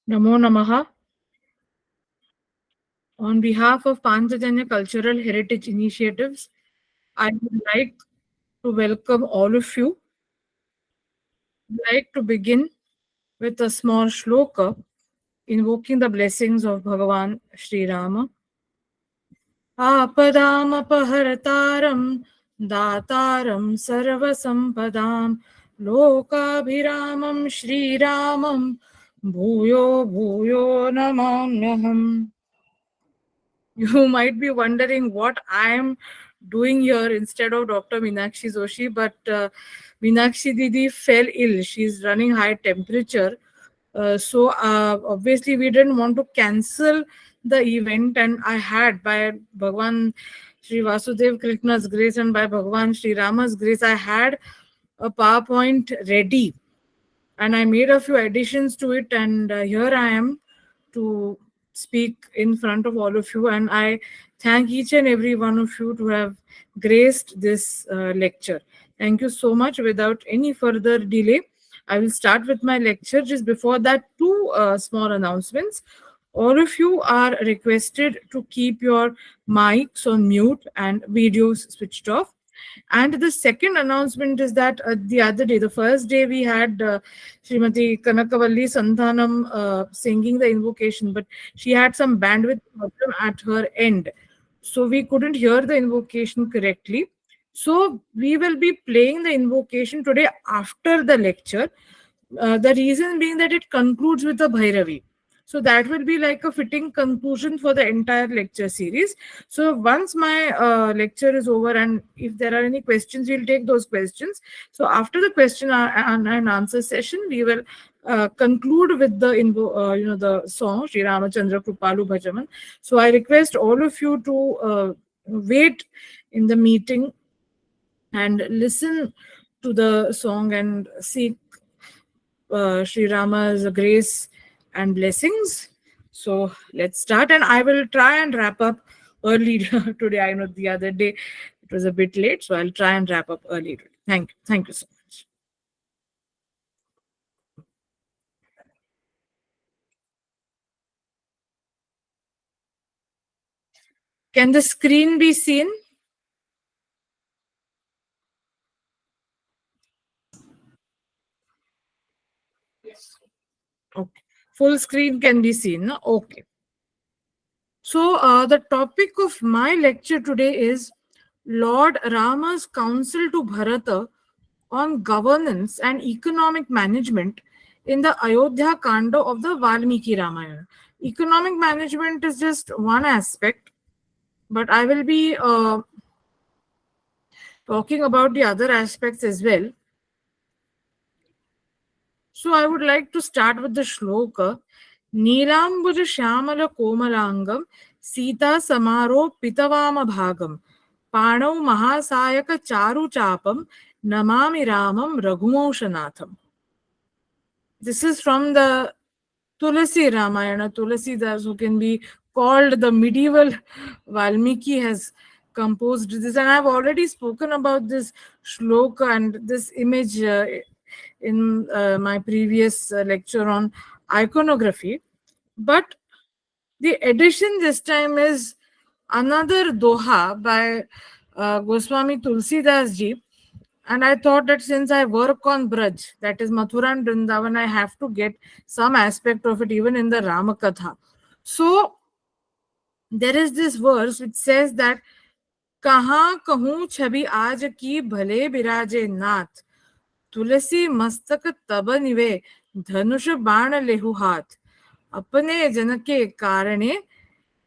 Namo Namaha. On behalf of Panchajanya Cultural Heritage Initiatives, I would like to welcome all of you. I'd like to begin with a small shloka invoking the blessings of Bhagavan Sri Rama. Apadamapaharatam Dataram Sarvasampadam Lokabhiramam Sri Ramam Bhuyo Bhuyo Namamyaham. You might be wondering what I am doing here instead of Dr. Meenakshi Joshi, but Meenakshi Didi fell ill. She's running high temperature. So obviously we didn't want to cancel the event, and I had, by Bhagwan Sri Vasudev Krishna's grace and by Bhagwan Sri Rama's grace, I had a PowerPoint ready and I made a few additions to it, and here I am to speak in front of all of you. And I thank each and every one of you to have graced this lecture. Thank you so much. Without any further delay, I will start with my lecture. Just before that, two small announcements. All of you are requested to keep your mics on mute and videos switched off. And the second announcement is that the other day, the first day, we had Srimati Kanakavalli Santhanam singing the invocation, but she had some bandwidth problem at her end. So we couldn't hear the invocation correctly. So we will be playing the invocation today after the lecture. The reason being that it concludes with a Bhairavi. So that will be like a fitting conclusion for the entire lecture series. So once my lecture is over, and if there are any questions, we'll take those questions. So after the question and answer session, we will conclude with the the song Sri Ramachandra Krupalu Bhajaman. So I request all of you to wait in the meeting and listen to the song and seek Sri Rama's grace and blessings. So let's start, and I will try and wrap up early today. I know the other day it was a bit late, so I'll try and wrap up early today. Thank you so much. Can the screen be seen? Okay, full screen can be seen. No? Okay. So the topic of my lecture today is Lord Rama's counsel to Bharata on governance and economic management in the Ayodhya Kanda of the Valmiki Ramayana. Economic management is just one aspect, but I will be talking about the other aspects as well. So I would like to start with the shloka. Neelambuja Shyamala Komalangam Sita Samaro Pitavama Bhagam Panau Mahasayaka Charu Chapam Namami Ramam Raghumoshanatham. This is from the Tulasi Ramayana. Tulsidas, who can be called the medieval Valmiki, has composed this. And I've already spoken about this shloka and this image in my previous lecture on iconography. But the addition this time is another doha by Goswami Tulsidas ji. And I thought that since I work on Braj, that is Mathura and Vrindavan, I have to get some aspect of it even in the Ramakatha. So there is this verse which says that कहाँ कहूँ छवि आज की भले बिराजे नाथ तुलसी मस्तक तब निवे धनुष बाण लेहु हाथ अपने जन के कारणे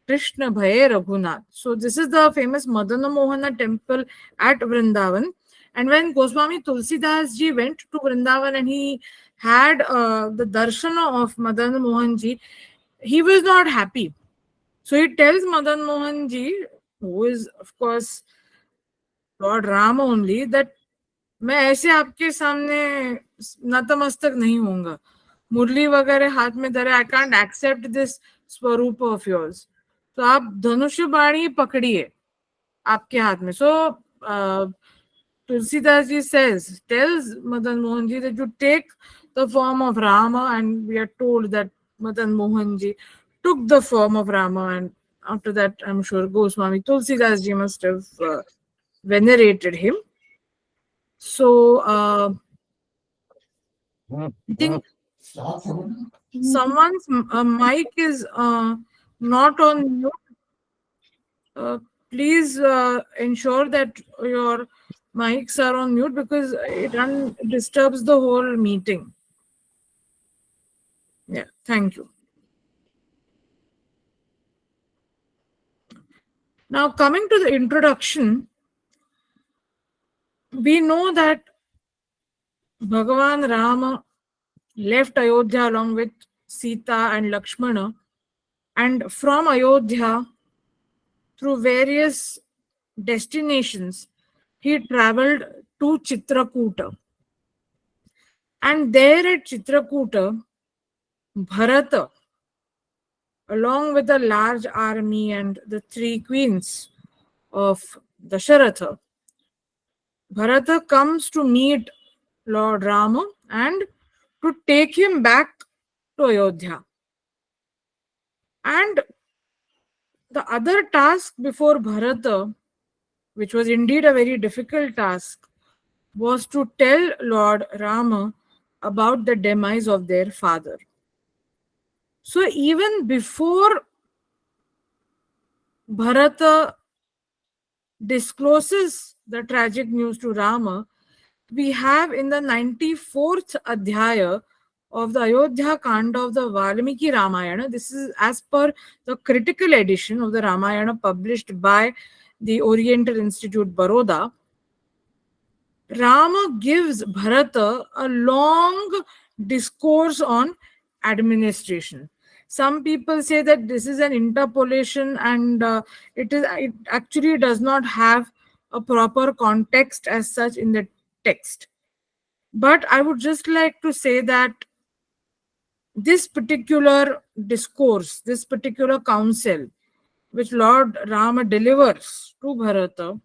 Krishna Bhaye Raghunath. So this is the famous Madana Mohana temple at Vrindavan. And when Goswami Tulsidas ji went to Vrindavan and he had the darshana of Madan Mohan ji, he was not happy. So he tells Madan Mohan ji, who is of course Lord Rama only, that मैं ऐसे आपके सामने नतमस्तक नहीं होऊंगा, मुरली वगैरह हाथ में धरे, आई कांट एक्सेप्ट दिस स्वरूप ऑफ योर्स, तो आप धनुष बाणी पकड़िए आपके हाथ में. सो Tulsidas ji tells Madan Mohan ji that you take the form of Rama, and we are told that Madan Mohanji took the form of Rama, and after that, I'm sure Goswami Tulsidas ji must have venerated him. So I think someone's mic is not on mute. Uh, Please ensure that your mics are on mute because it disturbs the whole meeting. Yeah, thank you. Now, coming to the introduction, we know that Bhagavan Rama left Ayodhya along with Sita and Lakshmana, and from Ayodhya, through various destinations, he traveled to Chitrakuta. And there at Chitrakuta, Bharata, along with a large army and the three queens of Dasharatha, Bharata comes to meet Lord Rama and to take him back to Ayodhya. And the other task before Bharata, which was indeed a very difficult task, was to tell Lord Rama about the demise of their father. So even before Bharata discloses the tragic news to Rama, we have in the 94th Adhyaya of the Ayodhya Kanda of the Valmiki Ramayana. This is as per the critical edition of the Ramayana published by the Oriental Institute, Baroda. Rama gives Bharata a long discourse on administration. Some people say that this is an interpolation and it actually does not have a proper context as such in the text. But I would just like to say that this particular discourse, this particular counsel, which Lord Rama delivers to Bharata,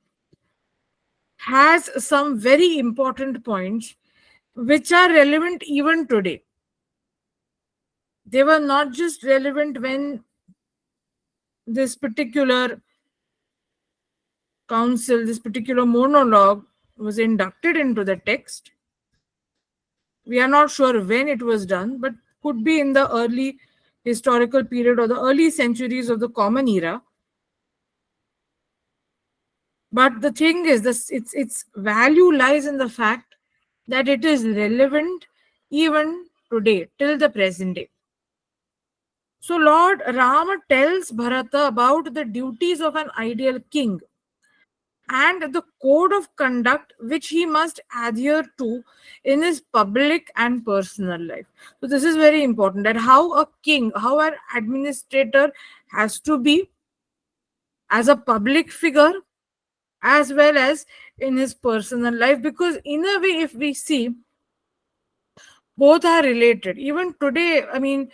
has some very important points which are relevant even today. They were not just relevant when this particular counsel, this particular monologue was inducted into the text. We are not sure when it was done, but could be in the early historical period or the early centuries of the Common Era. But the thing is, its value lies in the fact that it is relevant even today, till the present day. So Lord Rama tells Bharata about the duties of an ideal king and the code of conduct which he must adhere to in his public and personal life. So this is very important, that how a king, how an administrator has to be as a public figure as well as in his personal life, because in a way, if we see, both are related even today. I mean,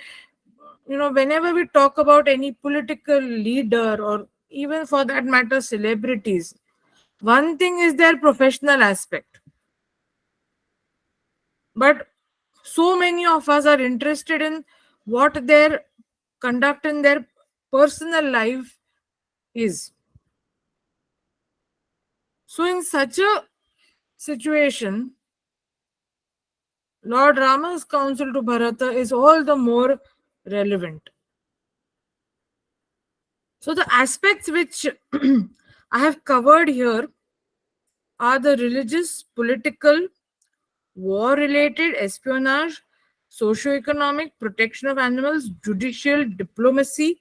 whenever we talk about any political leader or even for that matter celebrities, one thing is their professional aspect, but so many of us are interested in what their conduct in their personal life is. So in such a situation, Lord Rama's counsel to Bharata is all the more relevant. So the aspects which I have covered here are the religious, political, war related, espionage, socio-economic, protection of animals, judicial, diplomacy,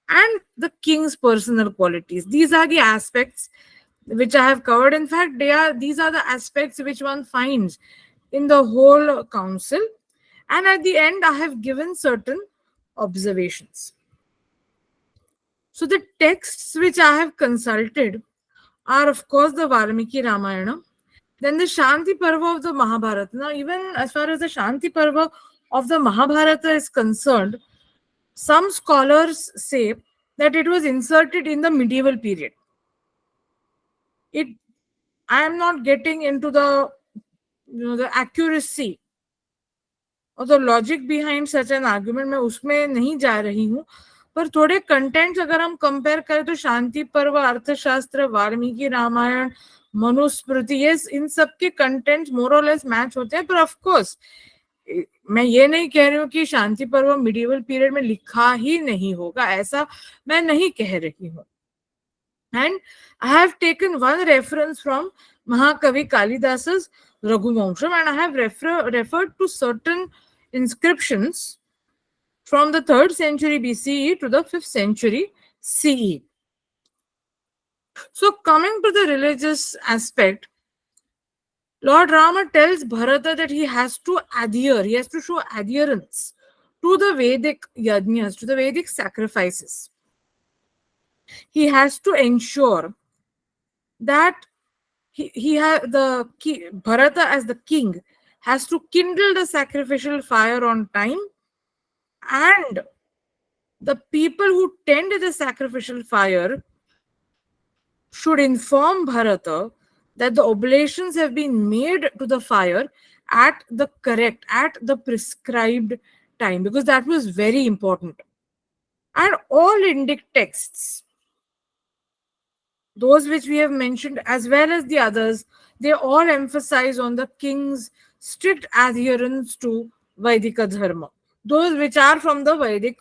and the king's personal qualities. These are the aspects which I have covered. In fact, these are the aspects which one finds in the whole council. And at the end, I have given certain observations. So the texts which I have consulted are, of course, the Valmiki Ramayana, then the Shanti Parva of the Mahabharata. Now, even as far as the Shanti Parva of the Mahabharata is concerned, some scholars say that it was inserted in the medieval period. I am not getting into the accuracy और the logic behind such an argument मैं उसमें नहीं जा रही हूँ, पर थोड़े contents अगर हम कंपेयर करें तो शांति पर्व, अर्थशास्त्र, वाल्मीकि रामायण, मनुस्मृति, ये इन सब के कंटेंट्स मोर और लेस मैच होते हैं। पर ऑफ कोर्स मैं ये नहीं कह रही हूँ कि शांति पर्व मिडिवल पीरियड में लिखा ही नहीं होगा, ऐसा मैं नहीं कह रही हूँ। And I have taken one reference from Mahakavi Kalidasa's Raghuvamsham, and I have referred to certain inscriptions from the 3rd century BCE to the 5th century CE. So, coming to the religious aspect, Lord Rama tells Bharata that he has to adhere, he has to show adherence to the Vedic yajnas, to the Vedic sacrifices. He has to ensure that he had Bharata as the king has to kindle the sacrificial fire on time, and the people who tend the sacrificial fire should inform Bharata that the oblations have been made to the fire at the correct, at the prescribed time, because that was very important. And all Indic texts, those which we have mentioned as well as the others, they all emphasize on the king's strict adherence to Vaidika Dharma, those which are from the Vedic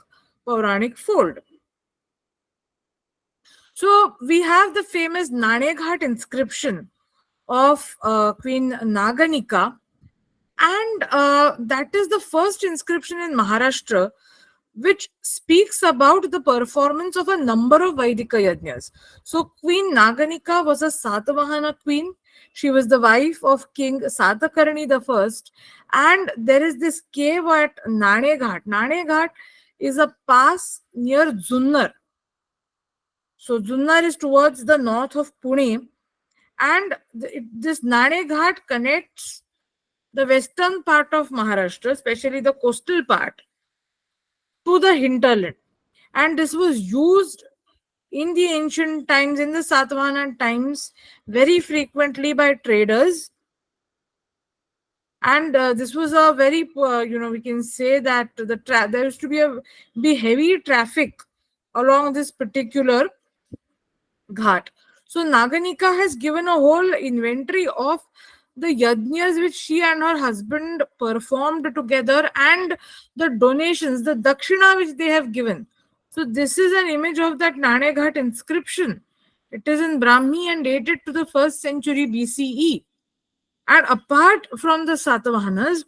Puranic fold. So we have the famous Naneghat inscription of Queen Naganika, and that is the first inscription in Maharashtra which speaks about the performance of a number of Vaidika yajnas. So Queen Naganika was a Satavahana queen. She was the wife of King Satakarni I, and there is this cave at Naneghat. Naneghat is a pass near Junnar. So Junnar is towards the north of Pune, and this Naneghat connects the western part of Maharashtra, especially the coastal part, to the hinterland. And this was used in the ancient times, in the Satavahana times, very frequently by traders. And this was a very, we can say that there used to be heavy traffic along this particular ghat. So Naganika has given a whole inventory of the yajnas which she and her husband performed together, and the donations, the dakshina which they have given. So this is an image of that Naneghat inscription. It is in Brahmi and dated to the 1st century BCE. And apart from the Satavahanas,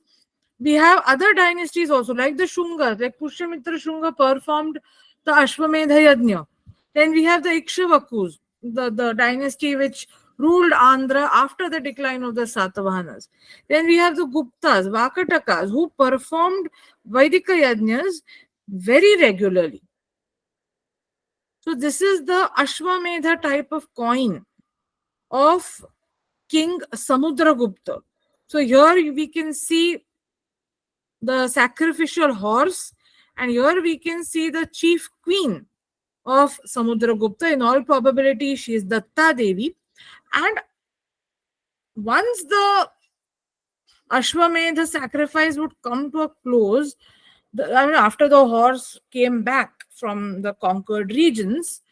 we have other dynasties also, like the Shungas, like Pushyamitra Shunga performed the Ashwamedha Yajna. Then we have the Ikshvakus, the dynasty which ruled Andhra after the decline of the Satavahanas. Then we have the Guptas, Vakatakas, who performed Vaidika Yajnas very regularly. So this is the Ashwamedha type of coin of King Samudragupta. So here we can see the sacrificial horse, and here we can see the chief queen of Samudragupta. In all probability, she is Datta Devi. And once the Ashwamedha sacrifice would come to a close, after the horse came back from the conquered regions,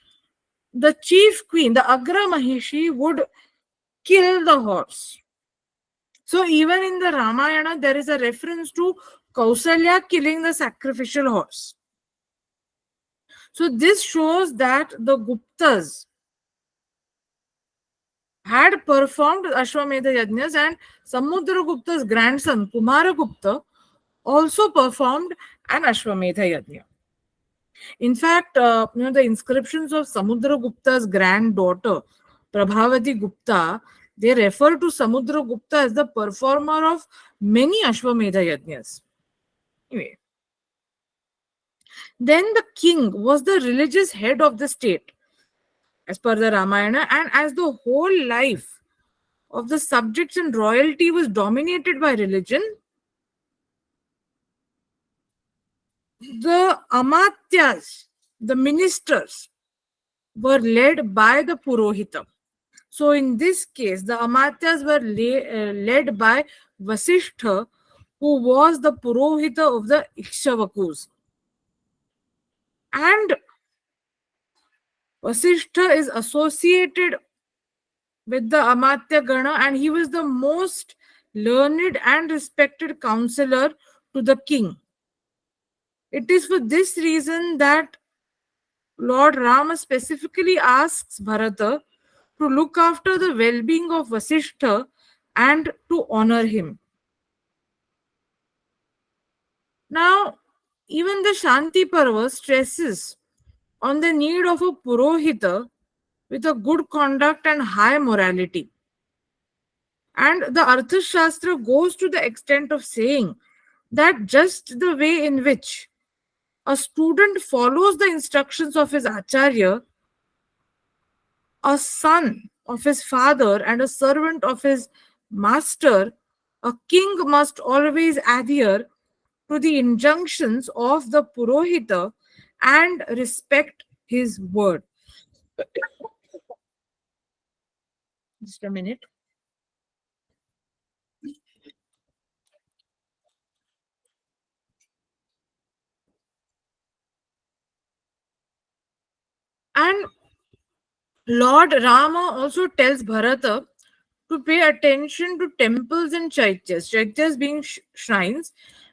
the chief queen, the Agra Mahishi, would kill the horse. So even in the Ramayana, there is a reference to Kausalya killing the sacrificial horse. So this shows that the Guptas had performed Ashwamedha Yajnas, and Samudragupta's grandson Kumaragupta also performed an Ashwamedha Yajna. In fact, the inscriptions of Samudragupta's granddaughter Prabhavati Gupta, they refer to Samudragupta as the performer of many Ashwamedha Yajnas. Anyway, then the king was the religious head of the state, as per the Ramayana, and as the whole life of the subjects and royalty was dominated by religion, the Amatyas, the ministers, were led by the Purohita. So in this case, the Amatyas were led by Vasishtha, who was the Purohita of the Ikshavakus. And Vasishtha is associated with the Amatya Gana, and he was the most learned and respected counselor to the king. It is for this reason that Lord Rama specifically asks Bharata to look after the well being of Vasishtha and to honor him. Now, even the Shanti Parva stresses on the need of a Purohita with a good conduct and high morality. And the Arthashastra goes to the extent of saying that just the way in which a student follows the instructions of his Acharya, a son of his father, and a servant of his master, a king must always adhere to the injunctions of the Purohita and respect his word. Just a minute. And Lord Rama also tells Bharata to pay attention to temples and chaityas being shrines,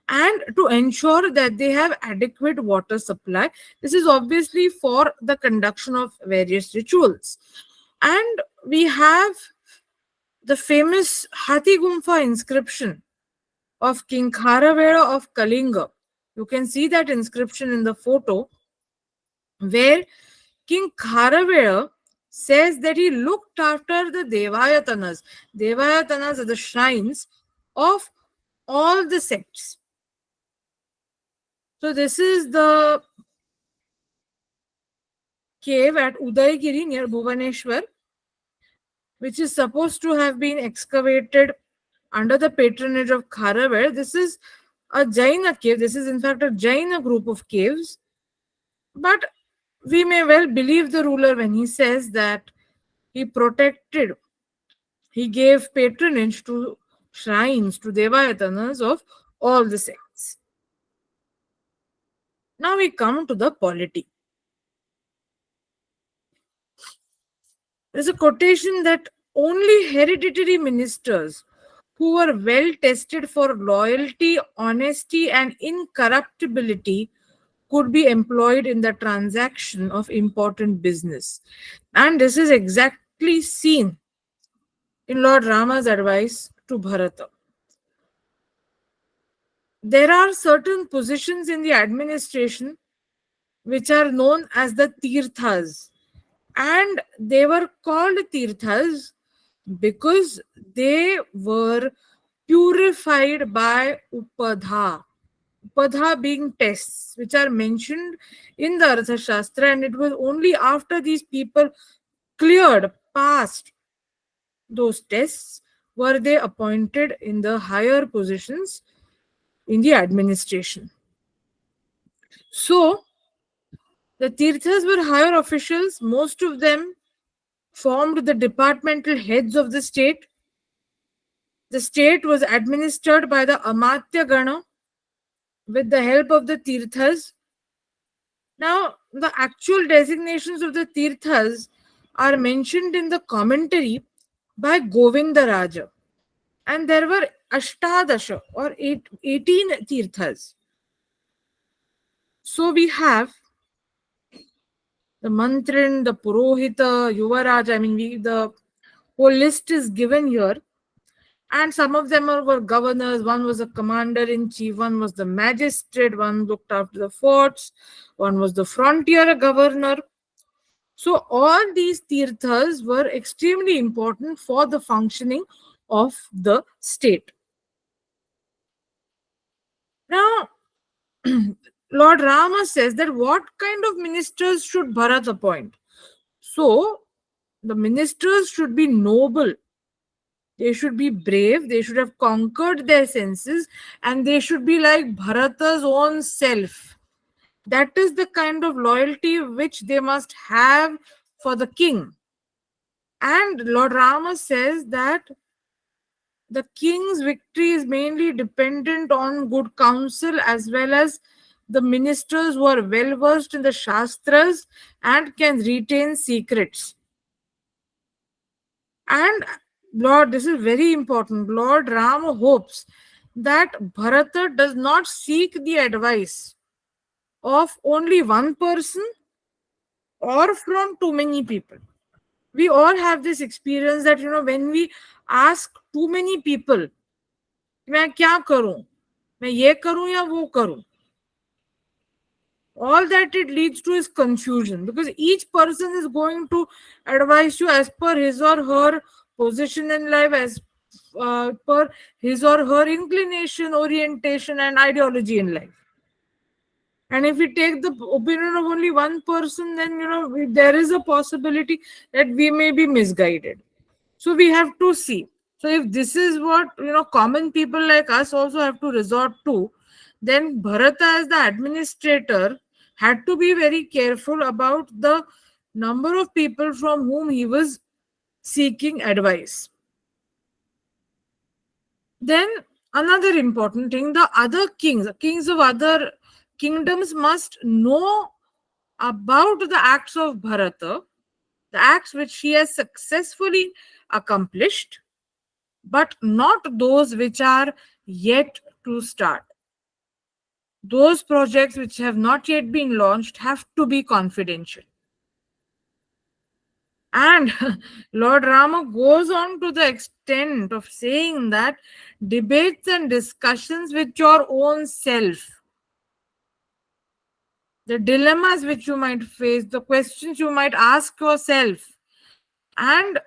and to ensure that they have adequate water supply. This is obviously for the conduction of various rituals. And we have the famous Hathi Gumfa inscription of King Kharavela of Kalinga. You can see that inscription in the photo where King Kharavela says that he looked after the Devayatanas. Devayatanas are the shrines of all the sects. So this is the cave at Udaygiri near Bhuvaneshwar, which is supposed to have been excavated under the patronage of Kharavela. This is a Jaina cave. This is in fact a Jaina group of caves. But we may well believe the ruler when he says that he protected, he gave patronage to shrines, to Devayatanas of all the sects. Now we come to the polity. There's a quotation that only hereditary ministers who were well tested for loyalty, honesty, and incorruptibility could be employed in the transaction of important business. And this is exactly seen in Lord Rama's advice to Bharata. There are certain positions in the administration which are known as the tirthas, and they were called tirthas because they were purified by upadha. Upadha being tests which are mentioned in the Arthashastra, and it was only after these people cleared, passed those tests, were they appointed in the higher positions in the administration. So, the Tirthas were higher officials, most of them formed the departmental heads of the state. The state was administered by the Amatya Gana with the help of the Tirthas. Now, the actual designations of the Tirthas are mentioned in the commentary by Govinda Raja. And there were Ashtadasha or 18 Tirthas. So we have the Mantrin, the Purohita, Yuvaraj. I mean, the whole list is given here. And some of them were governors. One was a commander in chief, one was the magistrate, one looked after the forts, one was the frontier governor. So, all these tirthas were extremely important for the functioning of the state. Now, Lord Rama says that what kind of ministers should Bharat appoint? So, the ministers should be noble, they should be brave, they should have conquered their senses, and they should be like Bharata's own self. That is the kind of loyalty which they must have for the king. And Lord Rama says that The king's victory is mainly dependent on good counsel, as well as the ministers who are well versed in the Shastras and can retain secrets. And Lord, this is very important. Lord Rama hopes that Bharata does not seek the advice of only one person or from too many people. We all have this experience that, when we ask too many people, मैं क्या करूं, मैं ये करूं या वो करूं, all that it leads to is confusion, because each person is going to advise you as per his or her position in life, as per his or her inclination, orientation, and ideology in life. And if we take the opinion of only one person, then there is a possibility that we may be misguided. So we have to see. So if this is what common people like us also have to resort to, then Bharata as the administrator had to be very careful about the number of people from whom he was seeking advice. Then another important thing, the other kings of other kingdoms must know about the acts of Bharata, the acts which he has successfully accomplished, but not those which are yet to start. Those projects which have not yet been launched have to be confidential. And Lord Rama goes on to the extent of saying that debates and discussions with your own self, the dilemmas which you might face, the questions you might ask yourself, and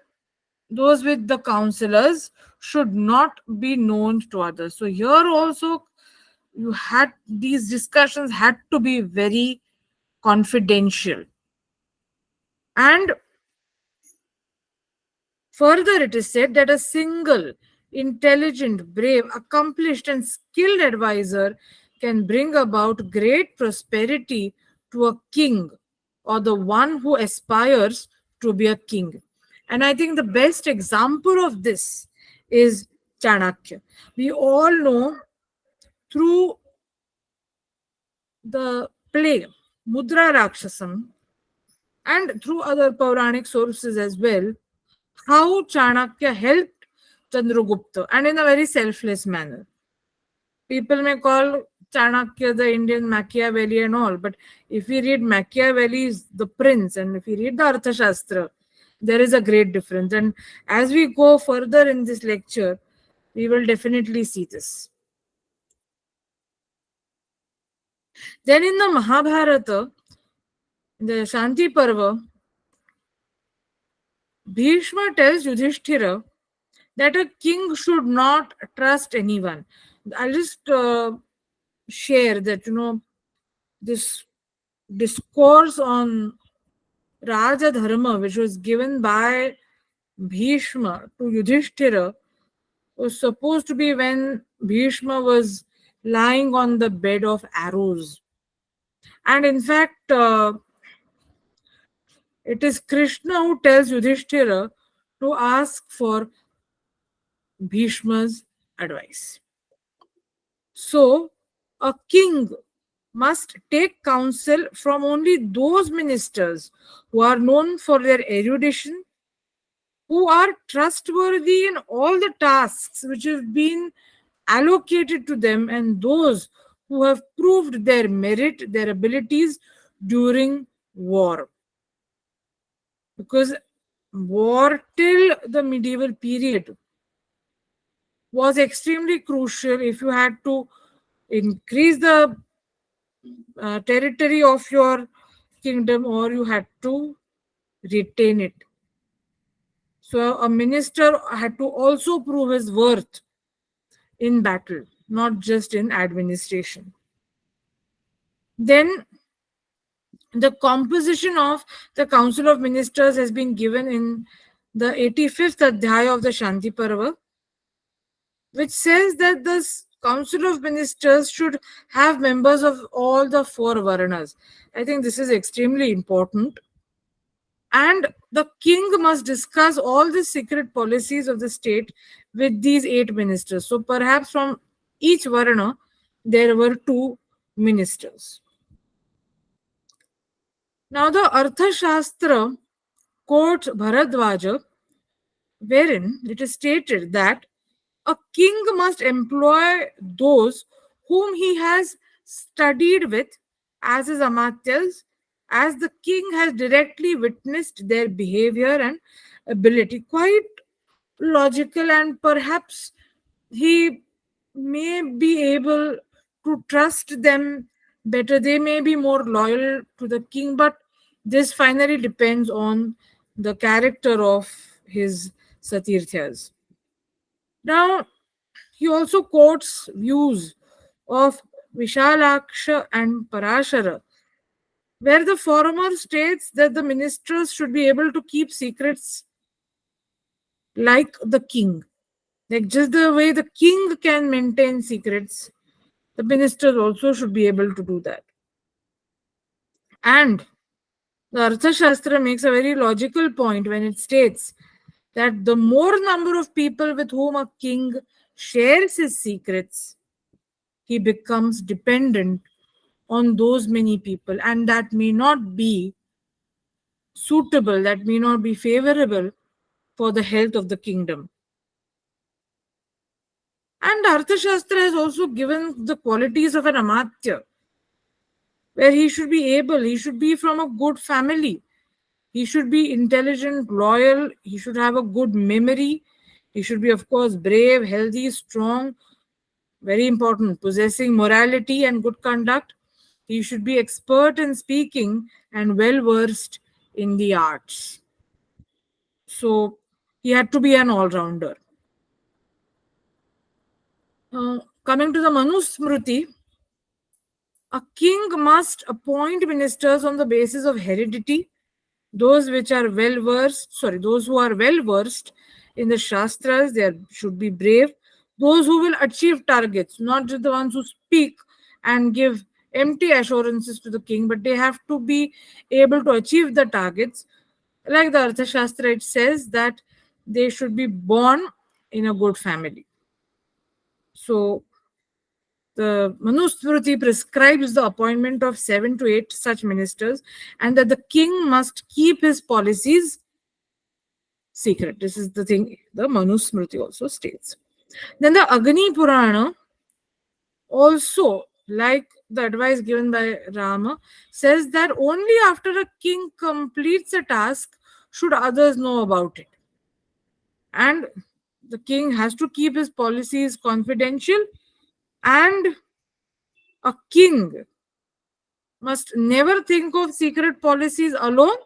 those with the counselors should not be known to others. So here also, these discussions had to be very confidential. And further, it is said that a single, intelligent, brave, accomplished, and skilled advisor can bring about great prosperity to a king or the one who aspires to be a king. And I think the best example of this is Chanakya. We all know through the play Mudra Rakshasam and through other Puranic sources as well, how Chanakya helped Chandragupta, and in a very selfless manner. People may call Chanakya the Indian Machiavelli and all, but if we read Machiavelli's The Prince and if we read the Arthashastra, there is a great difference. And as we go further in this lecture, we will definitely see this. Then in the Mahabharata, in the Shanti Parva, Bhishma tells Yudhishthira that a king should not trust anyone. I'll just share that, this discourse on Raja Dharma, which was given by Bhishma to Yudhishthira, was supposed to be when Bhishma was lying on the bed of arrows. And in fact, it is Krishna who tells Yudhishthira to ask for Bhishma's advice. So, a king must take counsel from only those ministers who are known for their erudition, who are trustworthy in all the tasks which have been allocated to them, and those who have proved their merit, their abilities during war. Because war till the medieval period was extremely crucial if you had to increase the territory of your kingdom or you had to retain it. So a minister had to also prove his worth in battle, not just in administration. Then the composition of the Council of Ministers has been given in the 85th Adhyaya of the Shanti Parva, which says that this Council of Ministers should have members of all the four Varnas. I think this is extremely important. And the king must discuss all the secret policies of the state with these eight ministers. So perhaps from each Varna, there were two ministers. Now, the Arthashastra quotes Bharadwaja, wherein it is stated that a king must employ those whom he has studied with as his amatyas, as the king has directly witnessed their behavior and ability. Quite logical, and perhaps he may be able to trust them better. They may be more loyal to the king, but this finally depends on the character of his satirthas. Now, he also quotes views of Vishalaksha and Parashara, where the former states that the ministers should be able to keep secrets like the king. Like just the way the king can maintain secrets, the ministers also should be able to do that. And the Arthashastra makes a very logical point when it states that the more number of people with whom a king shares his secrets, he becomes dependent on those many people, and that may not be suitable, that may not be favorable for the health of the kingdom. And Arthashastra has also given the qualities of an amatya, where he should be from a good family, he should be intelligent, loyal, he should have a good memory, he should be, of course, brave, healthy, strong, very important, possessing morality and good conduct. He should be expert in speaking and well versed in the arts. So he had to be an all rounder. Coming to the Manusmriti, a king must appoint ministers on the basis of heredity, those who are well versed in the Shastras, they should be brave, those who will achieve targets, not just the ones who speak and give empty assurances to the king, but they have to be able to achieve the targets. Like the Arthashastra, it says that they should be born in a good family. So the Manusmriti prescribes the appointment of 7 to 8 such ministers, and that the king must keep his policies secret. This is the thing the Manusmriti also states. Then the Agni Purana, also like the advice given by Rama, says that only after a king completes a task should others know about it. And the king has to keep his policies confidential, and a king must never think of secret policies alone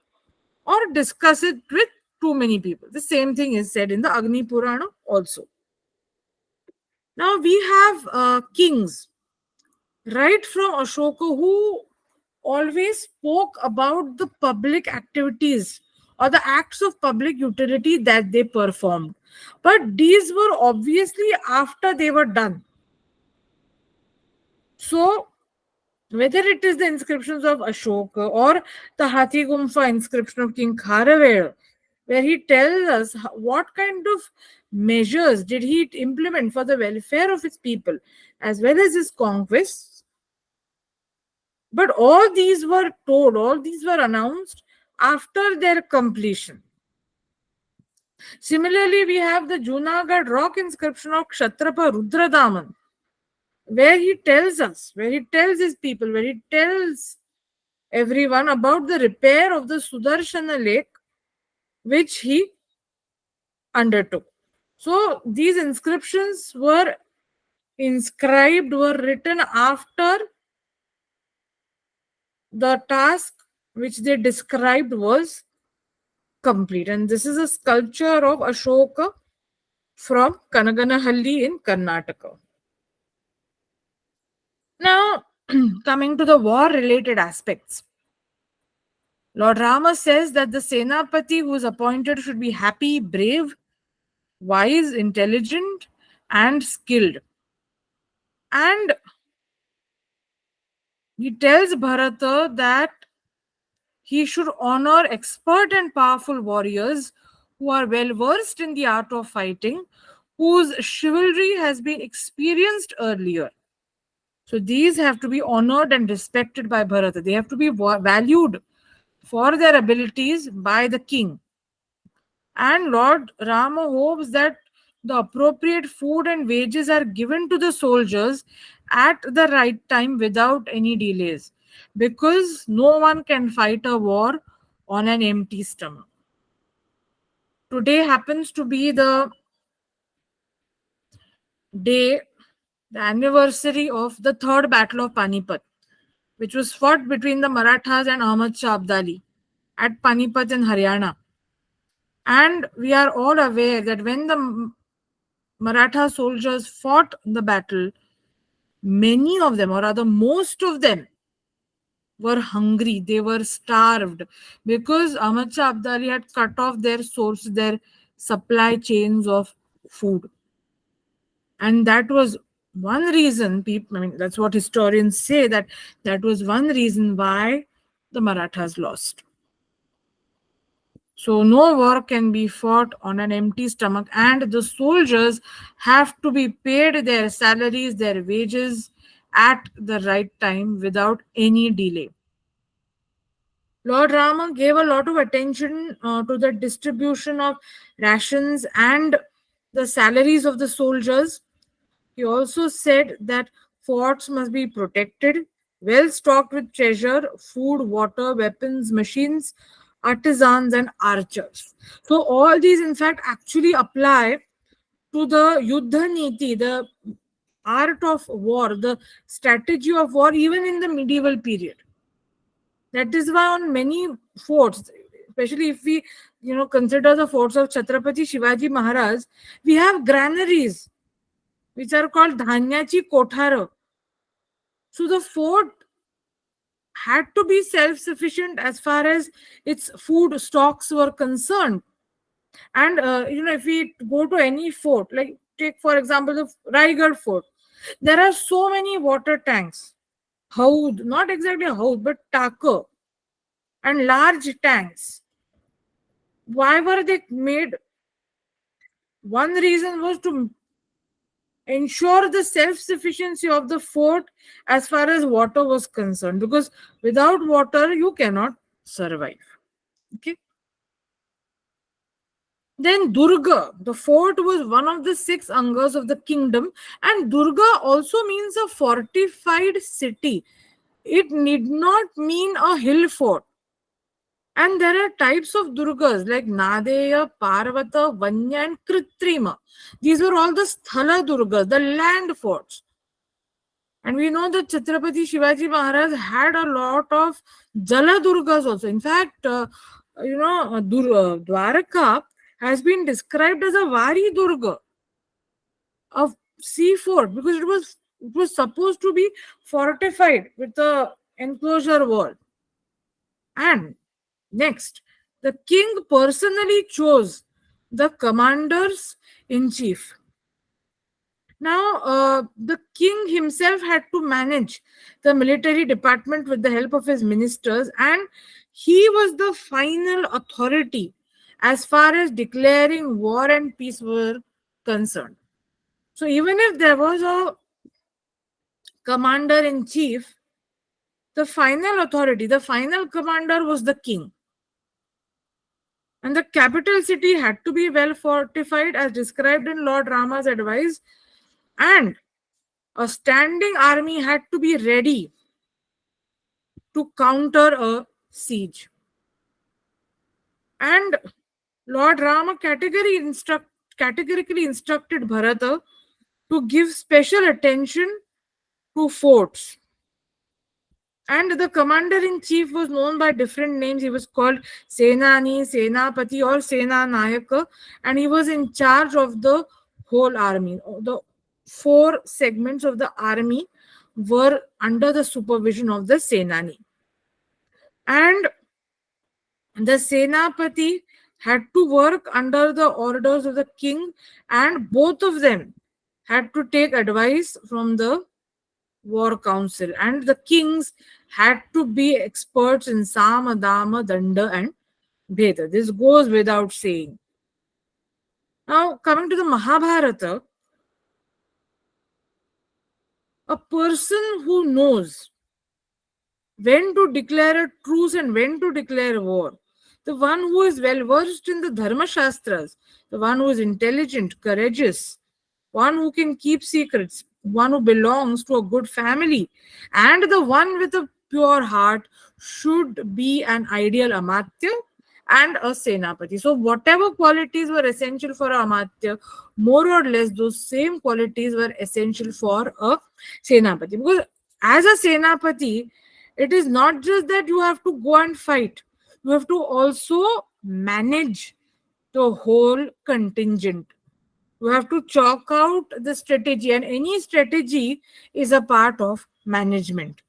or discuss it with too many people. The same thing is said in the Agni Purana also. Now we have kings right from Ashoka who always spoke about the public activities or the acts of public utility that they performed. But these were obviously after they were done. So, whether it is the inscriptions of Ashoka or the Hathi Gumfa inscription of King Kharavela, where he tells us what kind of measures did he implement for the welfare of his people as well as his conquests. But all these were announced after their completion. Similarly, we have the Junagadh rock inscription of Kshatrapa Rudradaman, where he tells his people, where he tells everyone about the repair of the Sudarshana lake which he undertook. So these inscriptions were written after the task which they described was complete. And this is a sculpture of Ashoka from Kanaganahalli in Karnataka. Now, coming to the war related aspects, Lord Rama says that the Senapati who is appointed should be happy, brave, wise, intelligent, and skilled. And he tells Bharata that He should honor expert and powerful warriors who are well versed in the art of fighting, whose chivalry has been experienced earlier. So these have to be honored and respected by Bharata. They have to be valued for their abilities by the king. And Lord Rama hopes that the appropriate food and wages are given to the soldiers at the right time without any delays, because no one can fight a war on an empty stomach. Today happens to be day, the anniversary of the third battle of Panipat, which was fought between the Marathas and Ahmad Shah Abdali at Panipat in Haryana. And we are all aware that when the Maratha soldiers fought the battle, many of them, or rather most of them, were hungry. They were starved because Ahmad Shah Abdali had cut off their source, their supply chains of food. And that was one reason people, I mean, that's what historians say, that that was one reason why the Marathas lost. So no war can be fought on an empty stomach, and the soldiers have to be paid their salaries, their wages at the right time without any delay. Lord Rama gave a lot of attention to the distribution of rations and the salaries of the soldiers. He also said that forts must be protected, well stocked with treasure, food, water, weapons, machines, artisans, and archers. So, all these, in fact, actually apply to the Yuddha Niti, the art of war, the strategy of war, even in the medieval period. That is why on many forts, especially if we consider the forts of Chhatrapati Shivaji Maharaj, we have granaries which are called Dhanyachi Kothara. So the fort had to be self-sufficient as far as its food stocks were concerned. And if we go to any fort, like take for example the Raigad Fort, there are so many water tanks, haud, not exactly haud, but taka, and large tanks. Why were they made? One reason was to ensure the self-sufficiency of the fort as far as water was concerned, because without water you cannot survive. Okay. Then Durga, the fort was one of the six angas of the kingdom, and Durga also means a fortified city. It need not mean a hill fort. And there are types of Durgas like Nadeya, Parvata, Vanya, and Kritrima. These were all the Sthala Durgas, the land forts. And we know that Chhatrapati Shivaji Maharaj had a lot of Jala Durgas also. In fact, Dwaraka has been described as a Vari Durga, a sea fort, because it was supposed to be fortified with a enclosure wall. And next, the king personally chose the commanders in chief. Now, the king himself had to manage the military department with the help of his ministers, and he was the final authority as far as declaring war and peace were concerned. So, even if there was a commander in chief, the final authority, the final commander was the king. And the capital city had to be well fortified as described in Lord Rama's advice, and a standing army had to be ready to counter a siege. And Lord Rama categorically instructed Bharata to give special attention to forts. And the commander in chief was known by different names. He was called Senani, Senapati, or Sena Nayaka, and he was in charge of the whole army. The four segments of the army were under the supervision of the Senani. And the Senapati had to work under the orders of the king, and both of them had to take advice from the war council, and the kings had to be experts in Sama, Dama, Danda, and Bheda. This goes without saying. Now, coming to the Mahabharata, a person who knows when to declare a truce and when to declare war, the one who is well versed in the Dharma Shastras, the one who is intelligent, courageous, one who can keep secrets, one who belongs to a good family, and the one with a pure heart should be an ideal Amatya and a Senapati. So, whatever qualities were essential for a Amatya, more or less those same qualities were essential for a Senapati. Because as a Senapati, it is not just that you have to go and fight, you have to also manage the whole contingent. You have to chalk out the strategy, and any strategy is a part of management.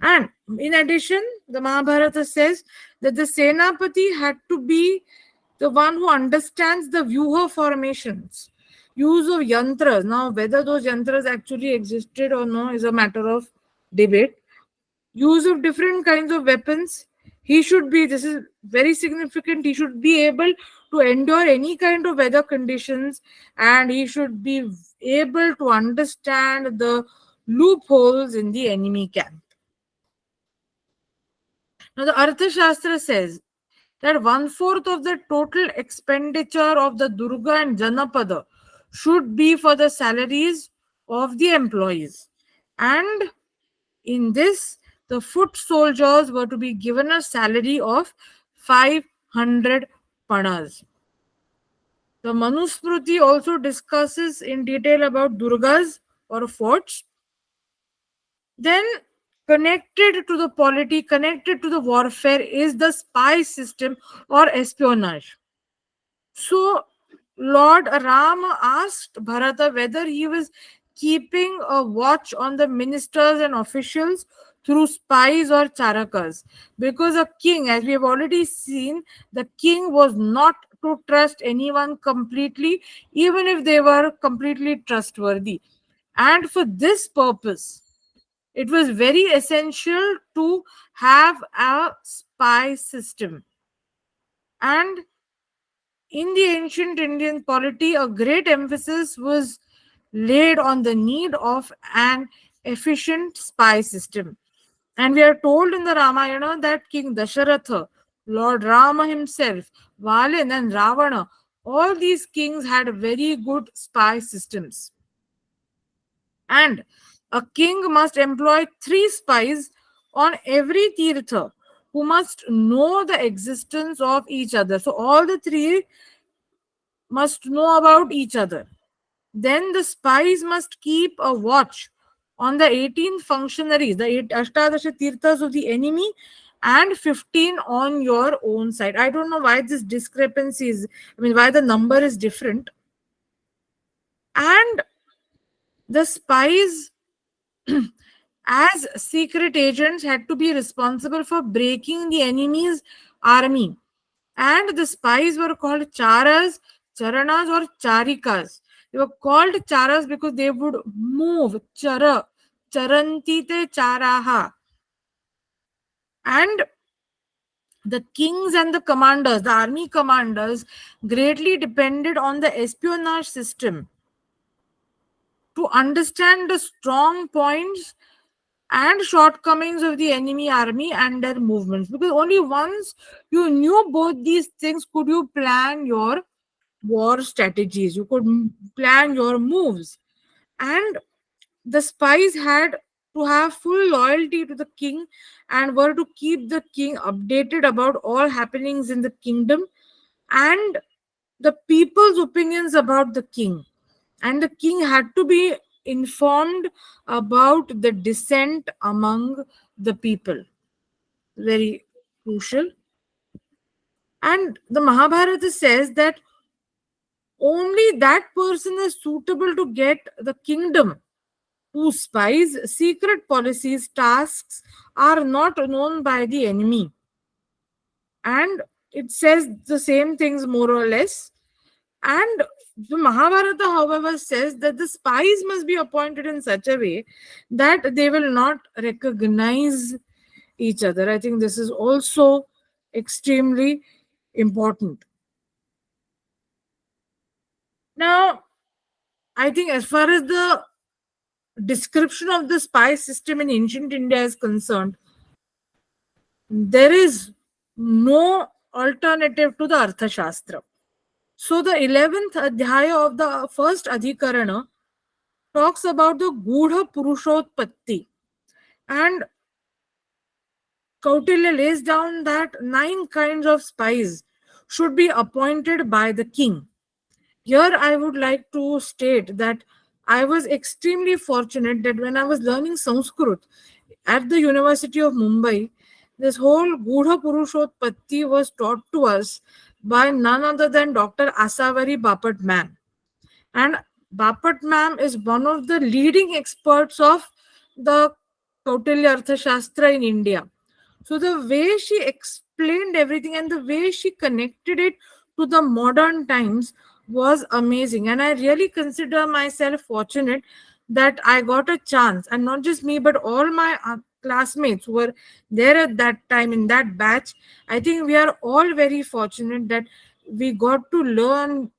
And in addition, the Mahabharata says that the Senapati had to be the one who understands the vyuha formations, use of yantras. Now, whether those yantras actually existed or no is a matter of debate. Use of different kinds of weapons. He should be, this is very significant, he should be able to endure any kind of weather conditions, and he should be able to understand the loopholes in the enemy camp. Now, the Arthashastra says that one fourth of the total expenditure of the Durga and Janapada should be for the salaries of the employees. And in this, the foot soldiers were to be given a salary of 500 panas. The Manusmriti also discusses in detail about Durgas or forts. Then, connected to the polity, connected to the warfare, is the spy system or espionage. So, Lord Rama asked Bharata whether he was keeping a watch on the ministers and officials through spies or charakas. Because a king, as we have already seen, the king was not to trust anyone completely, even if they were completely trustworthy. And for this purpose, it was very essential to have a spy system. And in the ancient Indian polity, a great emphasis was laid on the need of an efficient spy system. And we are told in the Ramayana that King Dasharatha, Lord Rama himself, Valin and Ravana, all these kings had very good spy systems. And a king must employ 3 spies on every tirtha who must know the existence of each other. So all the 3 must know about each other. Then the spies must keep a watch on the 18 functionaries, the 8 Ashtadasha Tirthas of the enemy, and 15 on your own side. I don't know why this discrepancy is, why the number is different. And the spies, as secret agents, had to be responsible for breaking the enemy's army. And the spies were called charas, charanas, or charikas. They were called charas because they would move. Chara, charantite charaha. And the kings and the commanders, the army commanders, greatly depended on the espionage system to understand the strong points and shortcomings of the enemy army and their movements. Because only once you knew both these things could you plan your war strategies, you could plan your moves. And the spies had to have full loyalty to the king and were to keep the king updated about all happenings in the kingdom and the people's opinions about the king. And the king had to be informed about the dissent among the people. Very crucial. And the Mahabharata says that only that person is suitable to get the kingdom whose spies, secret policies, tasks are not known by the enemy. And it says the same things more or less. And the Mahabharata, however, says that the spies must be appointed in such a way that they will not recognize each other. I think this is also extremely important. Now, I think as far as the description of the spy system in ancient India is concerned, there is no alternative to the Arthashastra. So the 11th adhyaya of the first Adhikarana talks about the Gudha Purushotpatti, and Kautilya lays down that 9 kinds of spies should be appointed by the king. Here, I would like to state that I was extremely fortunate that when I was learning Sanskrit at the University of Mumbai, this whole Gudha Purushotpatti was taught to us by none other than Dr. Asavari Bapat ma'am. And Bapat ma'am is one of the leading experts of the Kautilya Arthashastra in India. So the way she explained everything and the way she connected it to the modern times was amazing. And I really consider myself fortunate that I got a chance, and not just me, but all my classmates who were there at that time in that batch. I think we are all very fortunate that we got to learn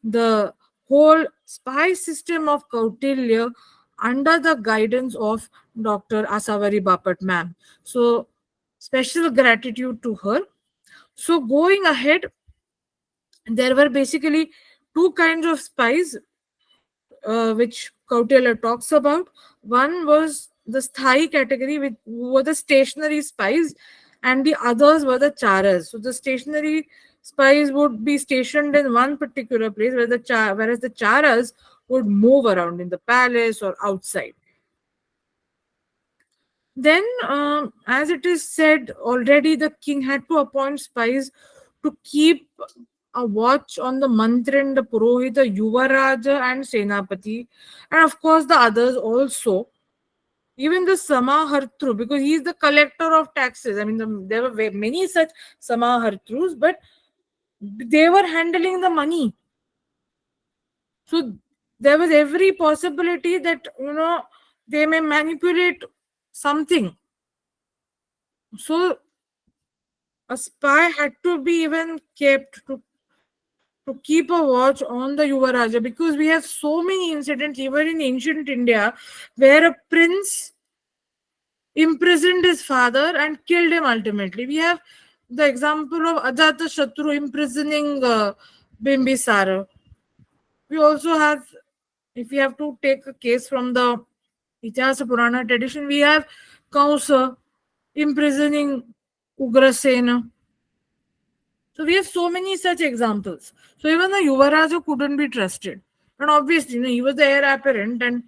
the whole spy system of Kautilya under the guidance of Dr. Asavari Bapat ma'am. So, special gratitude to her. So, going ahead, there were basically 2 kinds of spies which Kautilya talks about. One was the Sthai category, which were the stationary spies, and the others were the charas. So the stationary spies would be stationed in one particular place, whereas the charas would move around in the palace or outside. Then, as it is said already, the king had to appoint spies to keep a watch on the mantrin, the purohita, yuvaraja, and senapati, and of course the others also. Even the Samahartru, because he is the collector of taxes. I mean, there were many such Samahartrus, but they were handling the money. So there was every possibility that, they may manipulate something. So a spy had to be even kept to keep a watch on the Yuvaraja, because we have so many incidents even in ancient India where a prince imprisoned his father and killed him ultimately. We have the example of Ajata Shatru imprisoning Bimbisara. We also have, if we have to take a case from the Itihasa Purana tradition, we have Counsel imprisoning Ugrasena. So we have so many such examples. So even the Yuvaraja couldn't be trusted. And obviously, he was the heir apparent, and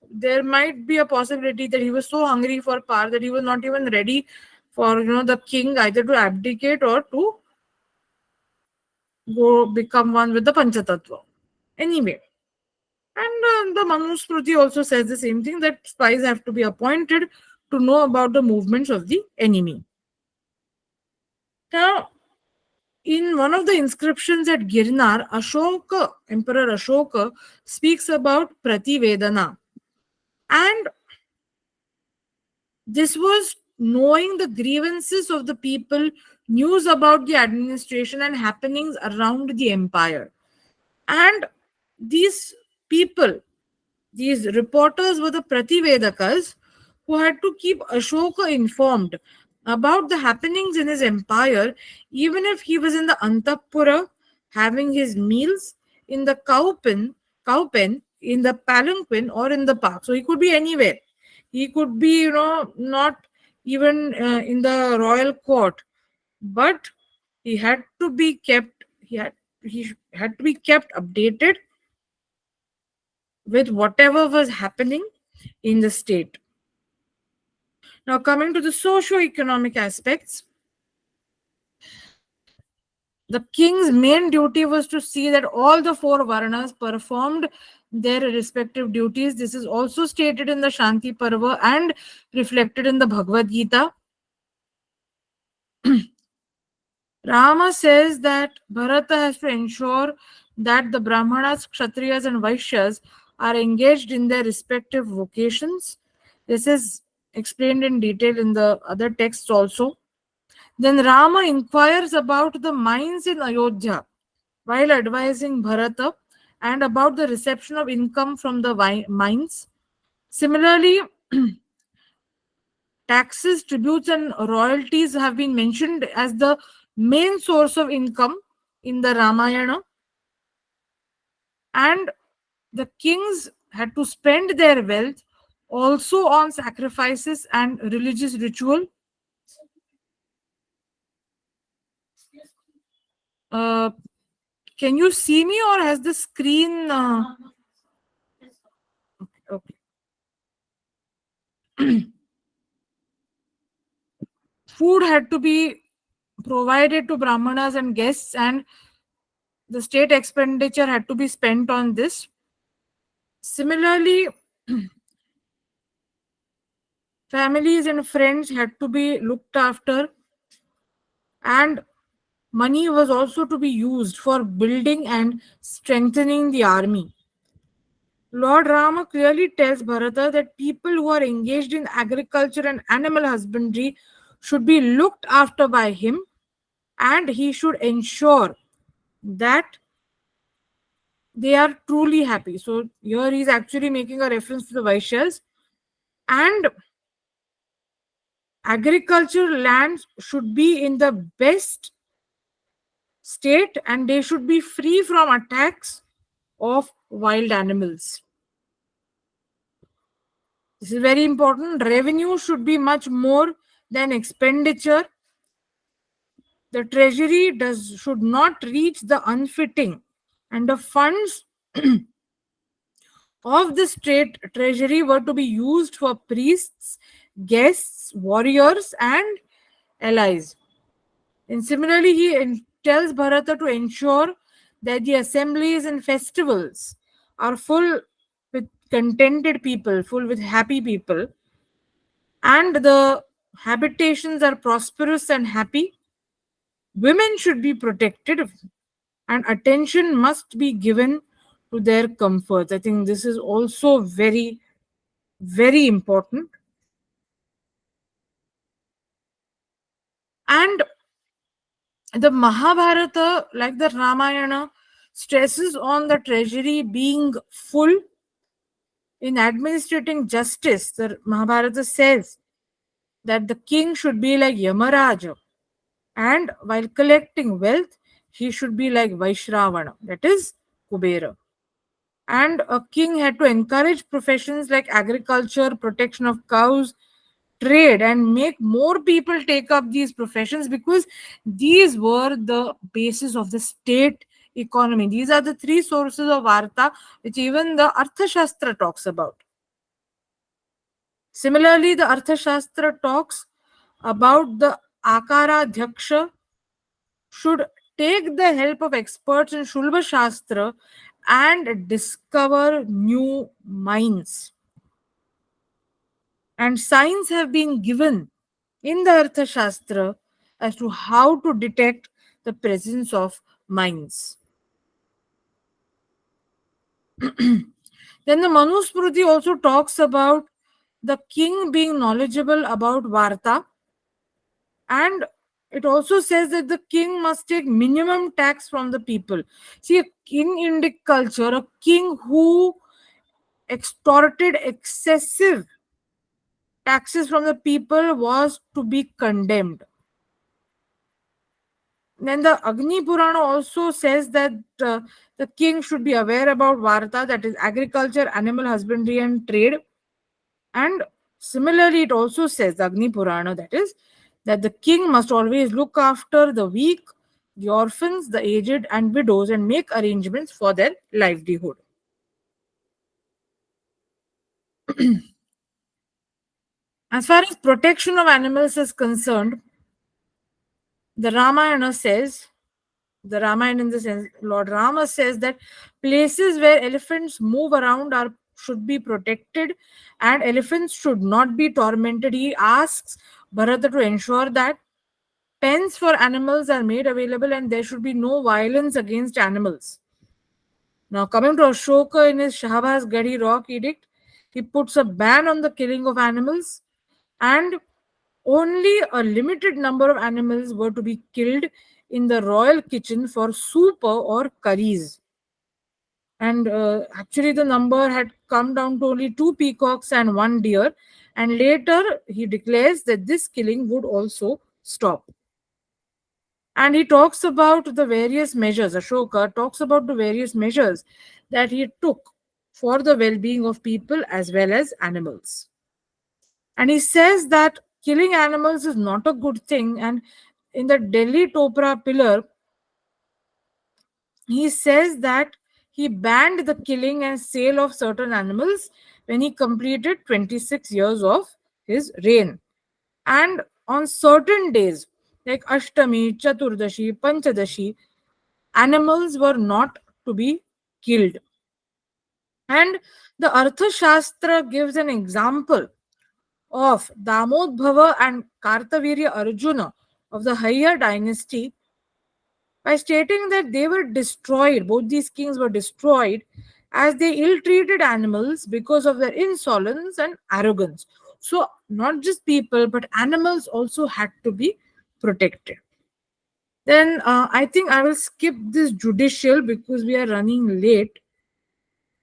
there might be a possibility that he was so hungry for power that he was not even ready for the king either to abdicate or to go become one with the Panchatattva. Anyway, and the Manusmriti also says the same thing, that spies have to be appointed to know about the movements of the enemy. Now, in one of the inscriptions at Girnar, Ashoka, Emperor Ashoka, speaks about Prativedana. And this was knowing the grievances of the people, news about the administration and happenings around the empire. And these people, these reporters were the Prativedakas, who had to keep Ashoka informed about the happenings in his empire, even if he was in the Antapura having his meals, in the cow pen, in the palanquin, or in the park. So he could be anywhere. He could be, not even in the royal court, but he had to be kept. He had to be kept updated with whatever was happening in the state. Now, coming to the socio-economic aspects, the king's main duty was to see that all the 4 Varnas performed their respective duties. This is also stated in the Shanti Parva and reflected in the Bhagavad Gita. Rama says that Bharata has to ensure that the Brahmanas, Kshatriyas, and Vaishyas are engaged in their respective vocations. This is explained in detail in the other texts also. Then Rama inquires about the mines in Ayodhya while advising Bharata and about the reception of income from the mines. Similarly, taxes, tributes, and royalties have been mentioned as the main source of income in the Ramayana, and the kings had to spend their wealth also on sacrifices and religious ritual. Uh, can you see me, or has the screen? Okay. Food had to be provided to brahmanas and guests, and the state expenditure had to be spent on this. Similarly, families and friends had to be looked after, and money was also to be used for building and strengthening the army. Lord Rama clearly tells Bharata that people who are engaged in agriculture and animal husbandry should be looked after by him, and he should ensure that they are truly happy. So here he's actually making a reference to the Vaishyas, and agriculture lands should be in the best state and they should be free from attacks of wild animals. This is very important. Revenue should be much more than expenditure. The treasury does should not reach the unfitting, and the funds of the state treasury were to be used for priests, guests, warriors, and allies. And similarly, he tells Bharata to ensure that the assemblies and festivals are full with contented people, full with happy people, and the habitations are prosperous and happy. Women should be protected, and attention must be given to their comforts. I think this is also very, very important. And the Mahabharata, like the Ramayana, stresses on the treasury being full in administrating justice. The Mahabharata says that the king should be like Yamaraja, and while collecting wealth, he should be like Vaishravana, that is Kubera. And a king had to encourage professions like agriculture, protection of cows, trade, and make more people take up these professions, because these were the basis of the state economy. These are the three sources of Varta which even the Arthashastra talks about. Similarly, the Arthashastra talks about the Akara Dhyaksha should take the help of experts in Shulva Shastra and discover new mines. And signs have been given in the Arthashastra as to how to detect the presence of mines. Then the Manusmriti also talks about the king being knowledgeable about Varta, and it also says that the king must take minimum tax from the people. See, in Indic culture, a king who extorted excessive taxes from the people was to be condemned. Then the Agni Purana also says that the king should be aware about Varta, that is agriculture, animal husbandry, and trade. And similarly, it also says, the Agni Purana, that is, that the king must always look after the weak, the orphans, the aged, and widows, and make arrangements for their livelihood. As far as protection of animals is concerned, the Ramayana says, the Ramayana in the sense, Lord Rama says that places where elephants move around are should be protected and elephants should not be tormented. He asks Bharata to ensure that pens for animals are made available and there should be no violence against animals. Now, coming to Ashoka in his Shahabaz Gadi Rock Edict, he puts a ban on the killing of animals. and only a limited number of animals were to be killed in the royal kitchen for soup or curries. And actually, the number had come down to only two peacocks and one deer. And later, he declares that this killing would also stop. And he talks about the various measures, Ashoka talks about the various measures that he took for the well being of people as well as animals. And he says that killing animals is not a good thing. And in the Delhi Topra pillar, he says that he banned the killing and sale of certain animals when he completed 26 years of his reign. And on certain days, like Ashtami, Chaturdashi, Panchadashi, animals were not to be killed. And the Arthashastra gives an example of Damodbhava and Kartavirya Arjuna of the Hayya dynasty by stating that they were destroyed, both these kings were destroyed as they ill treated animals because of their insolence and arrogance. So, not just people, but animals also had to be protected. Then I think I will skip this judicial because we are running late.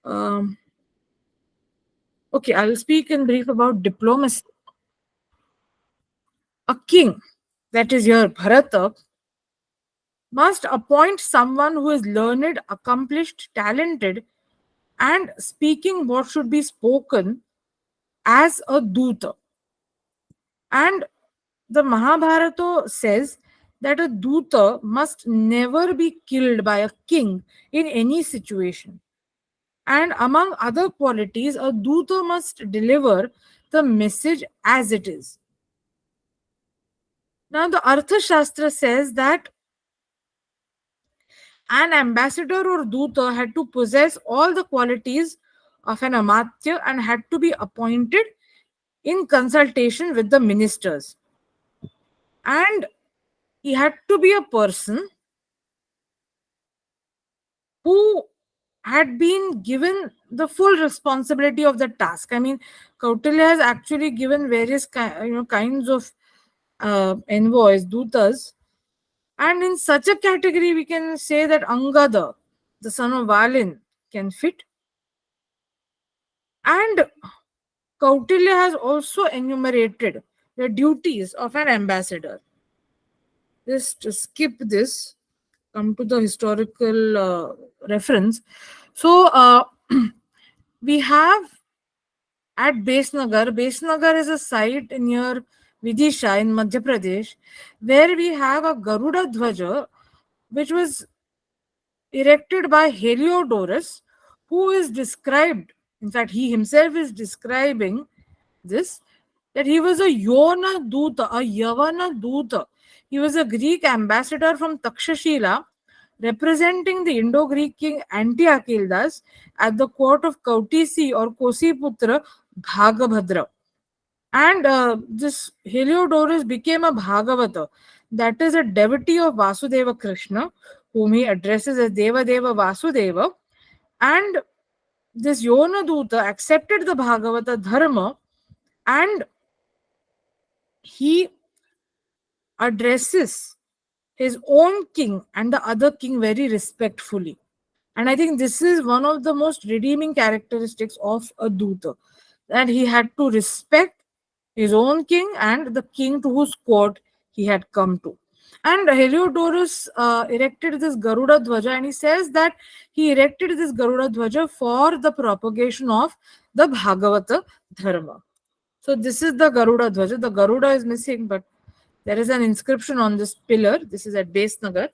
Um, okay, I'll speak in brief about diplomacy. A king, that is your Bharata, must appoint someone who is learned, accomplished, talented, and speaking what should be spoken as a duta. And the Mahabharata says that a duta must never be killed by a king in any situation. And among other qualities, a duta must deliver the message as it is. Now, the Arthashastra says that an ambassador or duta had to possess all the qualities of an amatya and had to be appointed in consultation with the ministers. And he had to be a person who had been given the full responsibility of the task. I mean, Kautilya has actually given various kinds of envoys, dutas, and in such a category, we can say that Angada, the son of Valin, can fit. And Kautilya has also enumerated the duties of an ambassador. Just skip this, come to the historical reference. So, we have at Besnagar. Besnagar is a site near Vidisha in Madhya Pradesh, where we have a Garuda Dhwaja, which was erected by Heliodorus, who is described, in fact, he himself is describing this, that he was a Yona Duta, a Yavana Duta. He was a Greek ambassador from Takshashila, representing the Indo-Greek king Antiachildas at the court of Kautisi or Kosiputra Bhagabhadra. And this Heliodorus became a Bhagavata, that is a devotee of Vasudeva Krishna, whom he addresses as Deva Deva Vasudeva. And this Yonaduta accepted the Bhagavata Dharma and he addresses his own king and the other king very respectfully. And I think this is one of the most redeeming characteristics of a Duta, that he had to respect his own king and the king to whose court he had come to. And Heliodorus erected this Garuda Dhwaja, and he says that he erected this Garuda Dhwaja for the propagation of the Bhagavata Dharma. So this is the Garuda Dhwaja. The Garuda is missing, but there is an inscription on this pillar. This is at Besnagar.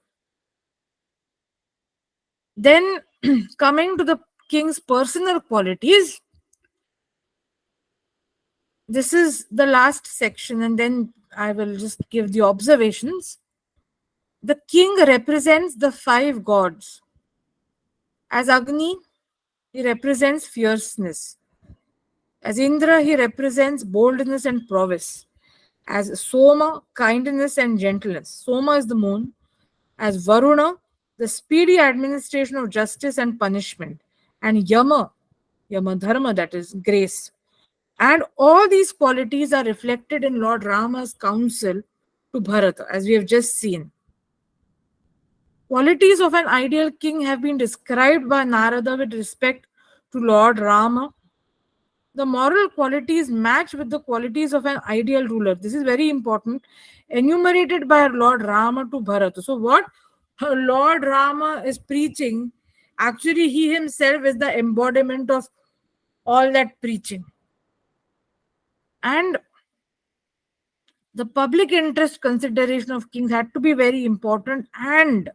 Then, coming to the king's personal qualities, this is the last section, and then I will just give the observations. The king represents the five gods. As Agni, he represents fierceness. As Indra, he represents boldness and prowess. As Soma, kindness and gentleness. Soma is the moon. As Varuna, the speedy administration of justice and punishment. And Yama, Yama Dharma, that is grace. And all these qualities are reflected in Lord Rama's counsel to Bharata, as we have just seen. Qualities of an ideal king have been described by Narada with respect to Lord Rama. The moral qualities match with the qualities of an ideal ruler. This is very important. Enumerated by Lord Rama to Bharata. So, what Lord Rama is preaching, actually, he himself is the embodiment of all that preaching. And the public interest consideration of kings had to be very important, and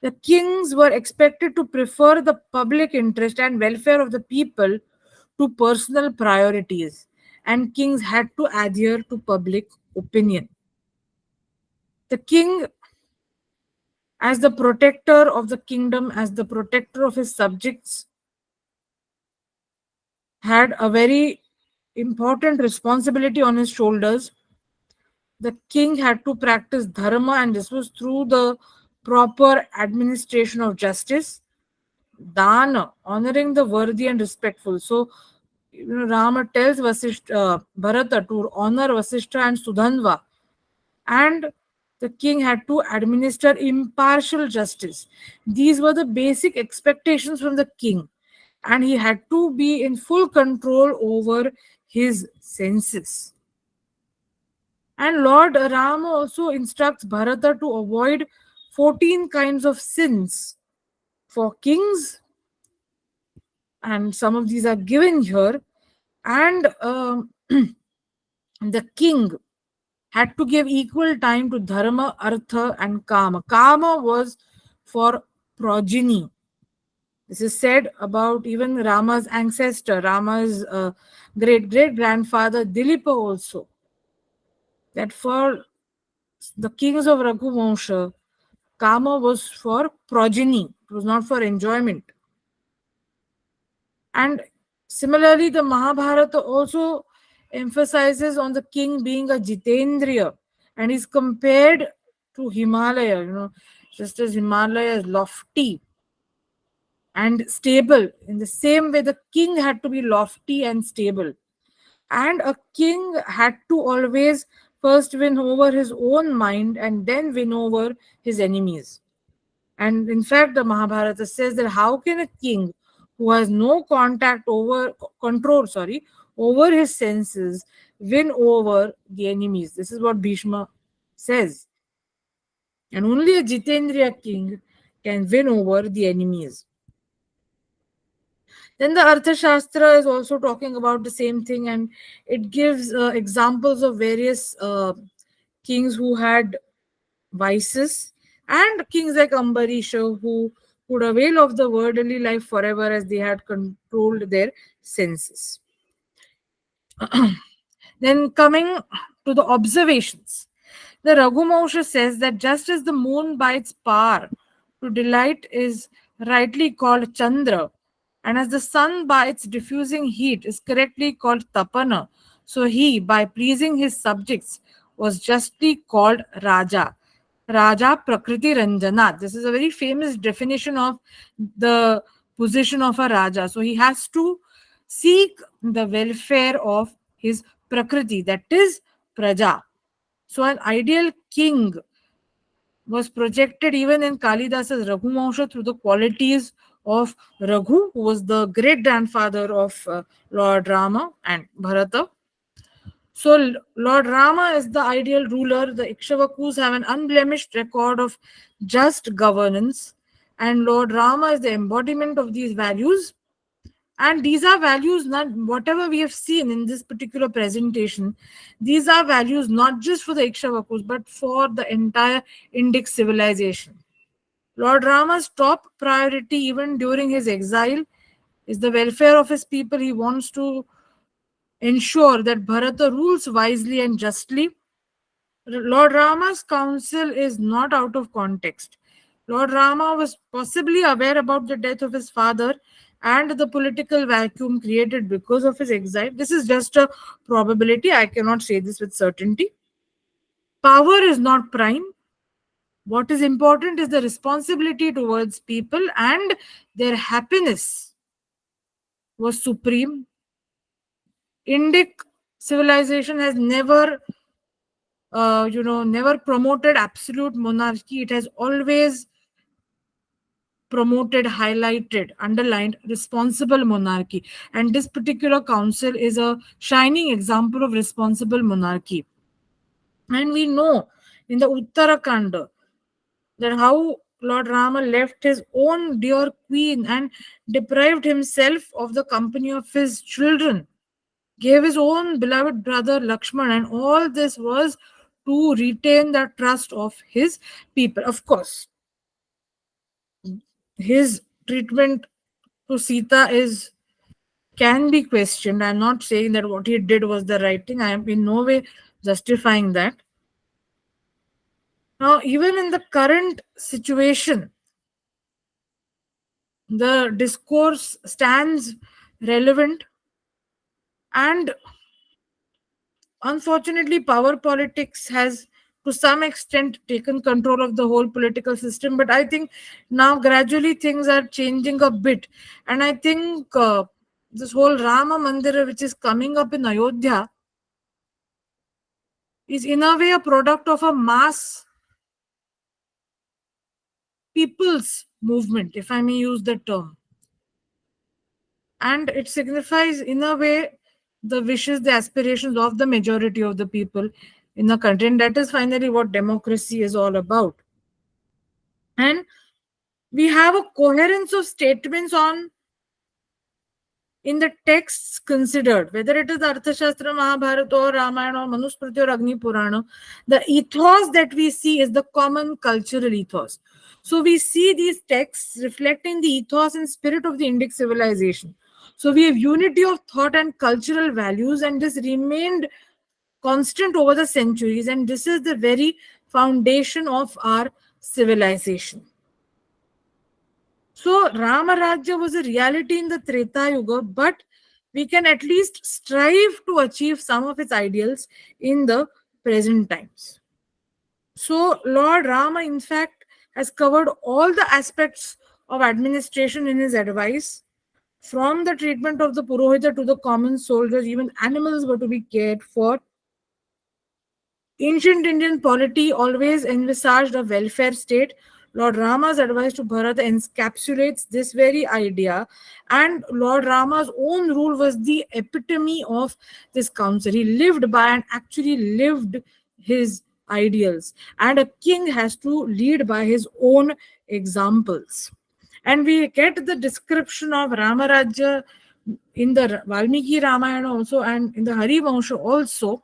the kings were expected to prefer the public interest and welfare of the people to personal priorities, and kings had to adhere to public opinion. The king, as the protector of the kingdom, as the protector of his subjects, had a very important responsibility on his shoulders. The king had to practice dharma, and this was through the proper administration of justice. Dana, honoring the worthy and respectful. So, Rama tells Bharata to honor Vasishtha and Sudhanva, and the king had to administer impartial justice. These were the basic expectations from the king, and he had to be in full control over his senses. And Lord Rama also instructs Bharata to avoid 14 kinds of sins for kings, and some of these are given here. And the king had to give equal time to dharma, artha, and kama. Kama was for progeny. This is said about even Rama's ancestor, Rama's great great grandfather Dilipa also, that for the kings of Raghuvamsha, Kama was for progeny, it was not for enjoyment. And similarly, the Mahabharata also emphasizes on the king being a Jitendriya, and is compared to Himalaya, just as Himalaya is lofty and stable. In the same way, the king had to be lofty and stable. And a king had to always first win over his own mind and then win over his enemies. And in fact, the Mahabharata says that how can a king who has no control, over his senses win over the enemies? This is what Bhishma says. And only a Jitendriya king can win over the enemies. Then the Arthashastra is also talking about the same thing, and it gives examples of various kings who had vices, and kings like Ambarisha who could avail of the worldly life forever as they had controlled their senses. Then coming to the observations, the Raghumansha says that just as the moon by its power to delight is rightly called Chandra, and as the sun by its diffusing heat is correctly called Tapana, so he, by pleasing his subjects, was justly called Raja. Raja Prakriti Ranjana. This is a very famous definition of the position of a Raja. So he has to seek the welfare of his Prakriti, that is Praja. So an ideal king was projected even in Kalidasa's Raghuvansha through the qualities of Raghu, who was the great grandfather of Lord Rama and Bharata. So Lord Rama is the ideal ruler. The Ikshvakus have an unblemished record of just governance, and Lord Rama is the embodiment of these values. And these are values, not whatever we have seen in this particular presentation. These are values not just for the Ikshvakus, but for the entire Indic civilization. Lord Rama's top priority, even during his exile, is the welfare of his people. He wants to ensure that Bharata rules wisely and justly. Lord Rama's counsel is not out of context. Lord Rama was possibly aware about the death of his father and the political vacuum created because of his exile. This is just a probability. I cannot say this with certainty. Power is not prime. What is important is the responsibility towards people, and their happiness was supreme. Indic civilization has never, never promoted absolute monarchy. It has always promoted, highlighted, underlined responsible monarchy. And this particular council is a shining example of responsible monarchy. And we know in the Uttarakhand that how Lord Rama left his own dear queen and deprived himself of the company of his children, gave his own beloved brother Lakshman, and all this was to retain the trust of his people. Of course, his treatment to Sita is can be questioned. I'm not saying that what he did was the right thing. I am in no way justifying that. Now, even in the current situation, the discourse stands relevant, and unfortunately power politics has to some extent taken control of the whole political system. But I think now gradually things are changing a bit, and I think this whole Rama Mandir which is coming up in Ayodhya is in a way a product of a mass people's movement, if I may use the term. And it signifies, in a way, the wishes, the aspirations of the majority of the people in the country. And that is finally what democracy is all about. And we have a coherence of statements on in the texts considered, whether it is Arthashastra, Mahabharata, or Ramayana, or Manusmriti, or Agni Purana, the ethos that we see is the common cultural ethos. So we see these texts reflecting the ethos and spirit of the Indic civilization. So we have unity of thought and cultural values, and this remained constant over the centuries, and this is the very foundation of our civilization. So Rama Rajya was a reality in the Treta Yuga, but we can at least strive to achieve some of its ideals in the present times. So Lord Rama, in fact, has covered all the aspects of administration in his advice. From the treatment of the Purohita to the common soldiers, even animals were to be cared for. Ancient Indian polity always envisaged a welfare state. Lord Rama's advice to Bharata encapsulates this very idea, and Lord Rama's own rule was the epitome of this counsel. He lived by and actually lived his ideals, and a king has to lead by his own examples. And we get the description of Ramarajya in the Valmiki Ramayana also, and in the Hari Vansha also.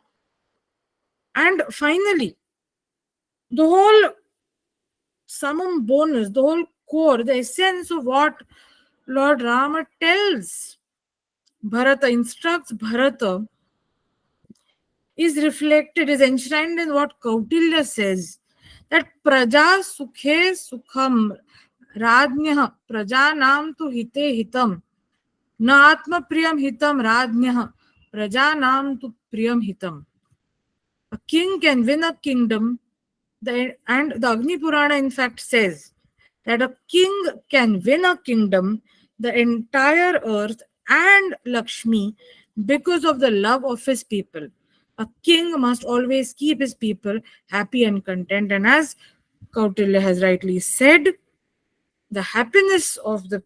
And finally, the whole summum bonus, the whole core, the essence of what Lord Rama tells Bharata, instructs Bharata, is reflected, is enshrined in what Kautilya says, that Praja Sukhe Sukham Rajnyah Prajanam tu Hite Hitam Na Atma Priyam Hitam Rajnyah Prajanam tu Priyam Hitam. A king can win a kingdom. And the Agni Purana, in fact, says that a king can win a kingdom, the entire earth, and Lakshmi because of the love of his people. A king must always keep his people happy and content. And as Kautilya has rightly said, the happiness of the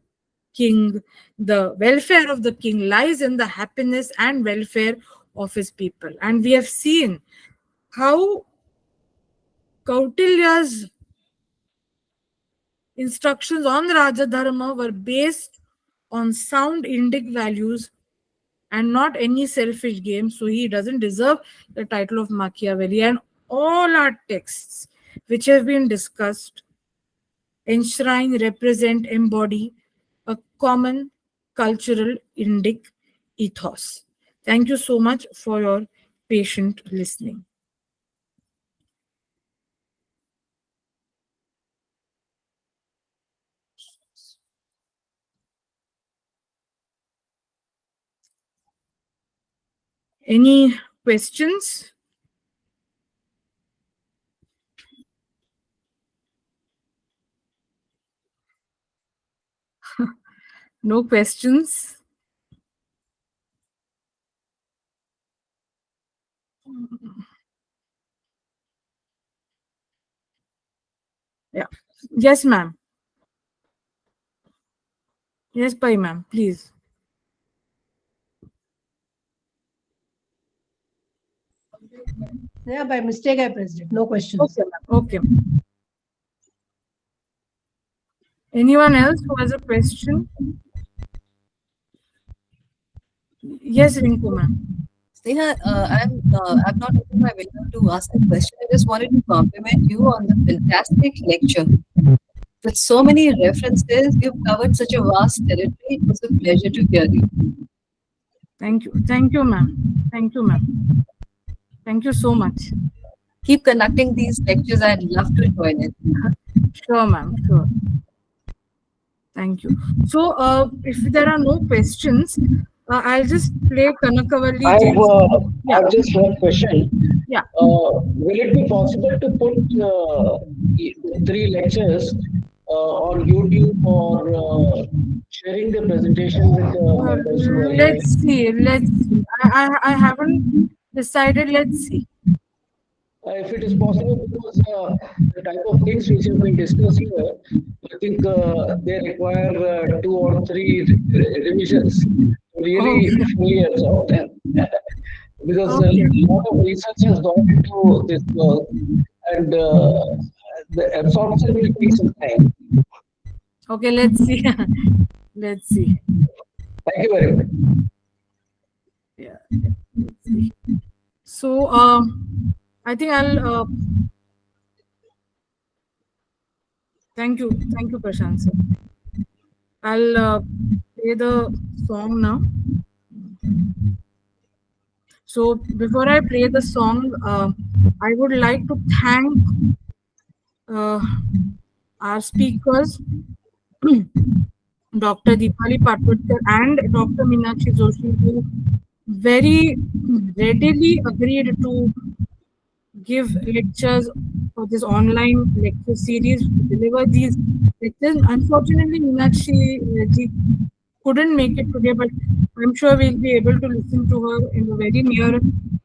king, the welfare of the king lies in the happiness and welfare of his people. And we have seen how Kautilya's instructions on Raja Dharma were based on sound Indic values and not any selfish game. So he doesn't deserve the title of Machiavelli. And all our texts which have been discussed enshrine, represent, embody a common cultural Indic ethos. Thank you so much for your patient listening. Any questions? No questions? Yeah. Yes, ma'am. Yes, bye, ma'am. Please. Yeah, by mistake I pressed it. No questions. Okay, ma'am. Okay. Anyone else who has a question? Yes, Rinku, ma'am. Sneha, I'm not opening my window to ask a question. I just wanted to compliment you on the fantastic lecture. With so many references, you've covered such a vast territory. It was a pleasure to hear you. Thank you. Thank you, ma'am. Thank you, ma'am. Thank you so much. Keep conducting these lectures. I'd love to join in. Sure, ma'am. Sure. Thank you. So, if there are no questions, I'll just play Kanakavalli Ji's. Yeah, I've just one question. yeah. Will it be possible to put the three lectures on YouTube or sharing the presentation with the Uh, members who are here? let's see. Let's see. I haven't decided. Let's see. If it is possible, because the type of things which have been discussed here, I think they require two or three revisions to really Okay. fully absorb them. Because a Okay. lot of research has gone into this work, and the absorption will take some time. Okay. Let's see. Let's see. Thank you very much. Yeah. Yeah. Let's see. So, I think I'll. Thank you. Thank you, Prashant sir. I'll play the song now. So before I play the song, I would like to thank uh, our speakers, Dr. Deepali Patwardkar and Dr. Meenakshi Joshi, who very readily agreed to give lectures for this online lecture series, to deliver these lectures. Unfortunately, Meenakshi ji couldn't make it today, but I'm sure we'll be able to listen to her in the very near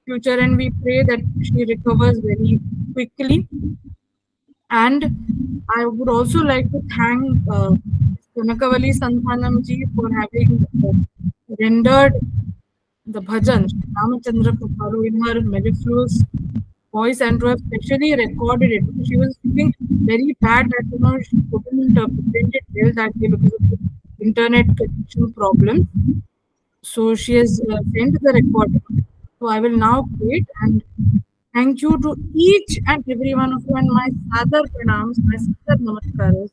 future, and we pray that she recovers very quickly. And I would also like to thank Kanakavalli Santhanam ji for having rendered the bhajan Shri Ramachandra Kripalu in her mellifluous voice, and to have specially recorded it because she was feeling very bad that she couldn't present it well that day because of the internet connection problem. So she has sent the recording. So I will now play it, and thank you to each and every one of you, and my sadar pranams, my sadar namaskaras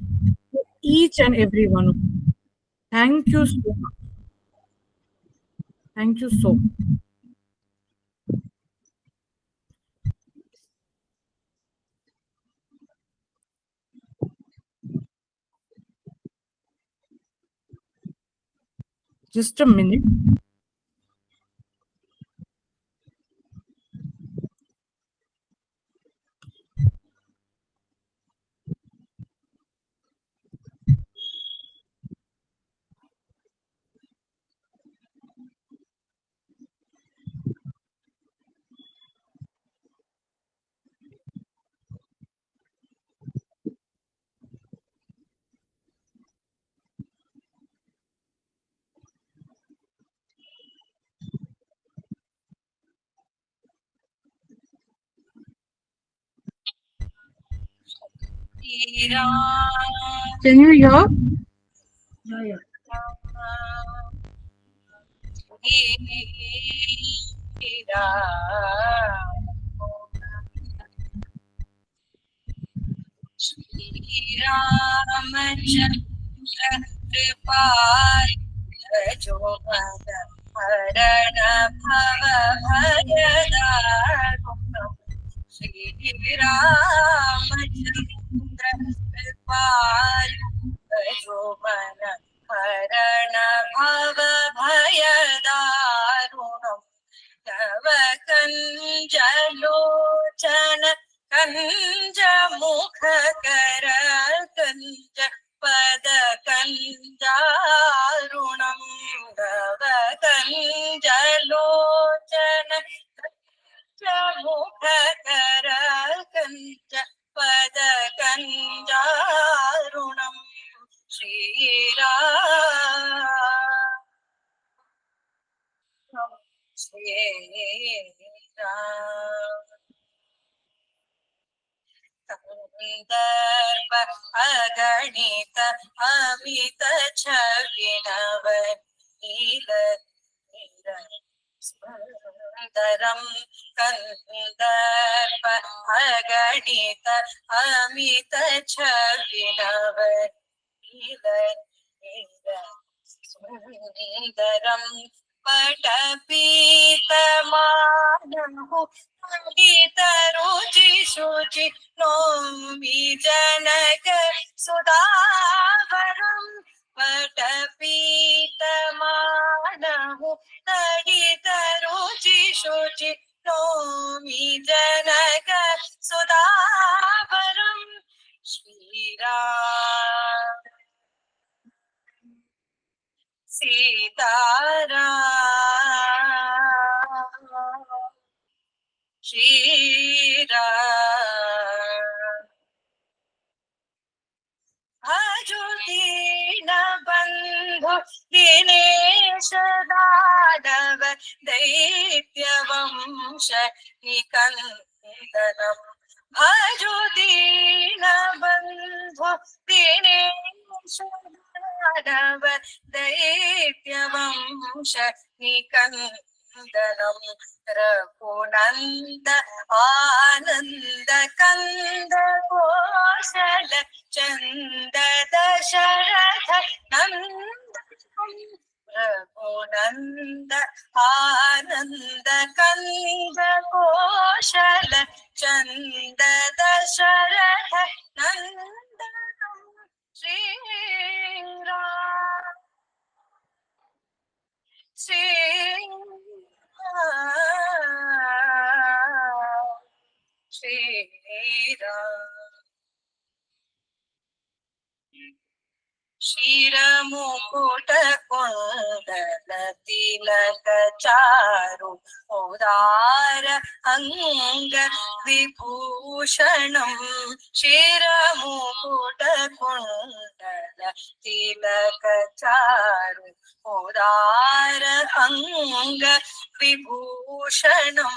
to each and every one of you. Thank you so much. Thank you so much. Just a minute. Can you hear? Yeah, yeah. Ramachandra Kripal जो मन हरण भव भयदारुणम् श्री रामचन्द्र कृपालु जो मन हरण भव भयदारुणम् तव कञ्जलोचन कञ्ज मुख कर कञ्ज पद कञ्जारुणम् तव कञ्जलोचन मुख कर कंज पद कंजारुणम श्रीराम श्रीराम संदर्भ अगणित अमित छविनव नील सुंदरम कंदर्प अगणित अमित छविनव नील सुंदरम पटपीतमानहु गीतरुचि शुचि नौमि जनक सुधावरम पटपीतमानहु गीतरुचि शुचि नौमि जनक सुधावरम श्रीराम सीताराम श्रीराम भजो दीन बंधु दिनेश दानव दैत्य वंश निकंदनम भजो दीन बंधु दिनेश दानव दैत्य वंश निकंदनम रघुनंद आनंद कंद कौशल चंद दशरथ नंदनम रघुनंद आनंद कंद कौशल चंद दशरथ नंदनम श्रीराम श्रीराम शिरमुकुट कुंडल तिलक चारु उदार अंग विभूषणम शिरमुकुट कुंडल तिलक चारु उदार अंग विभूषणम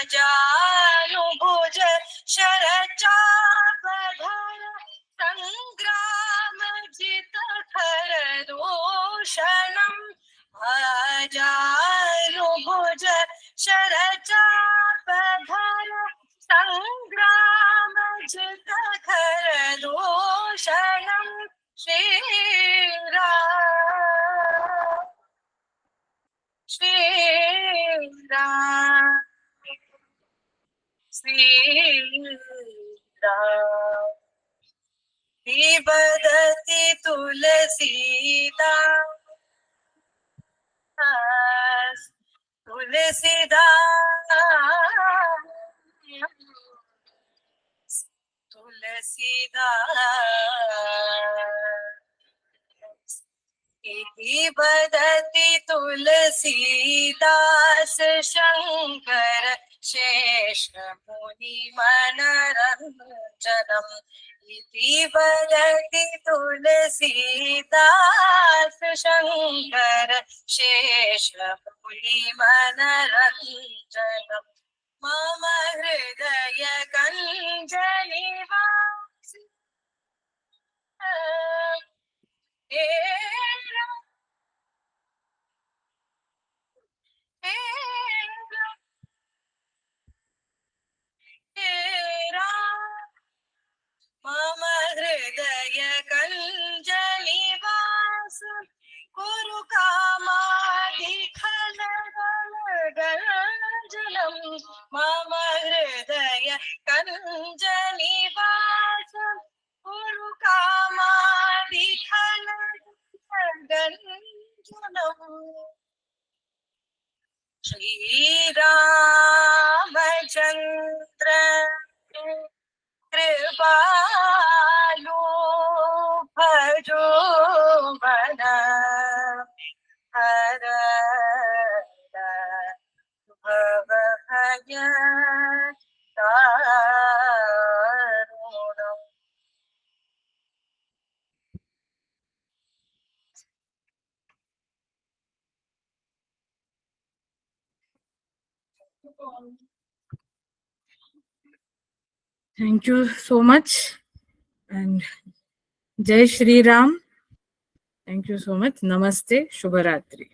आजानुभुज शरचापधर संग्राम जित खर दूषणम आजानुभुज शरचापधर संग्राम जित खर दूषणम श्रीराम श्रीराम श्रीराम निबदति तुलसीदास तुलसीदास तुलसीदास इति वदति तुलसीदास शंकर शेष मुनि मनरंजनम इति वदति तुलसीदास शंकर शेष मुनि मनरंजनम मम हृदय कंजनिवास हे मम हृदय कंजनिवास कुरु कामादिखलगलगलजलम मम हृदय कंजनिवास कुरु कामादिखलगलगलजलम श्रीरामचंद्र कृपालु भजो मन हर भव Thank you so much. And Jai Shri Ram. Thank you so much. Namaste. Shubharatri.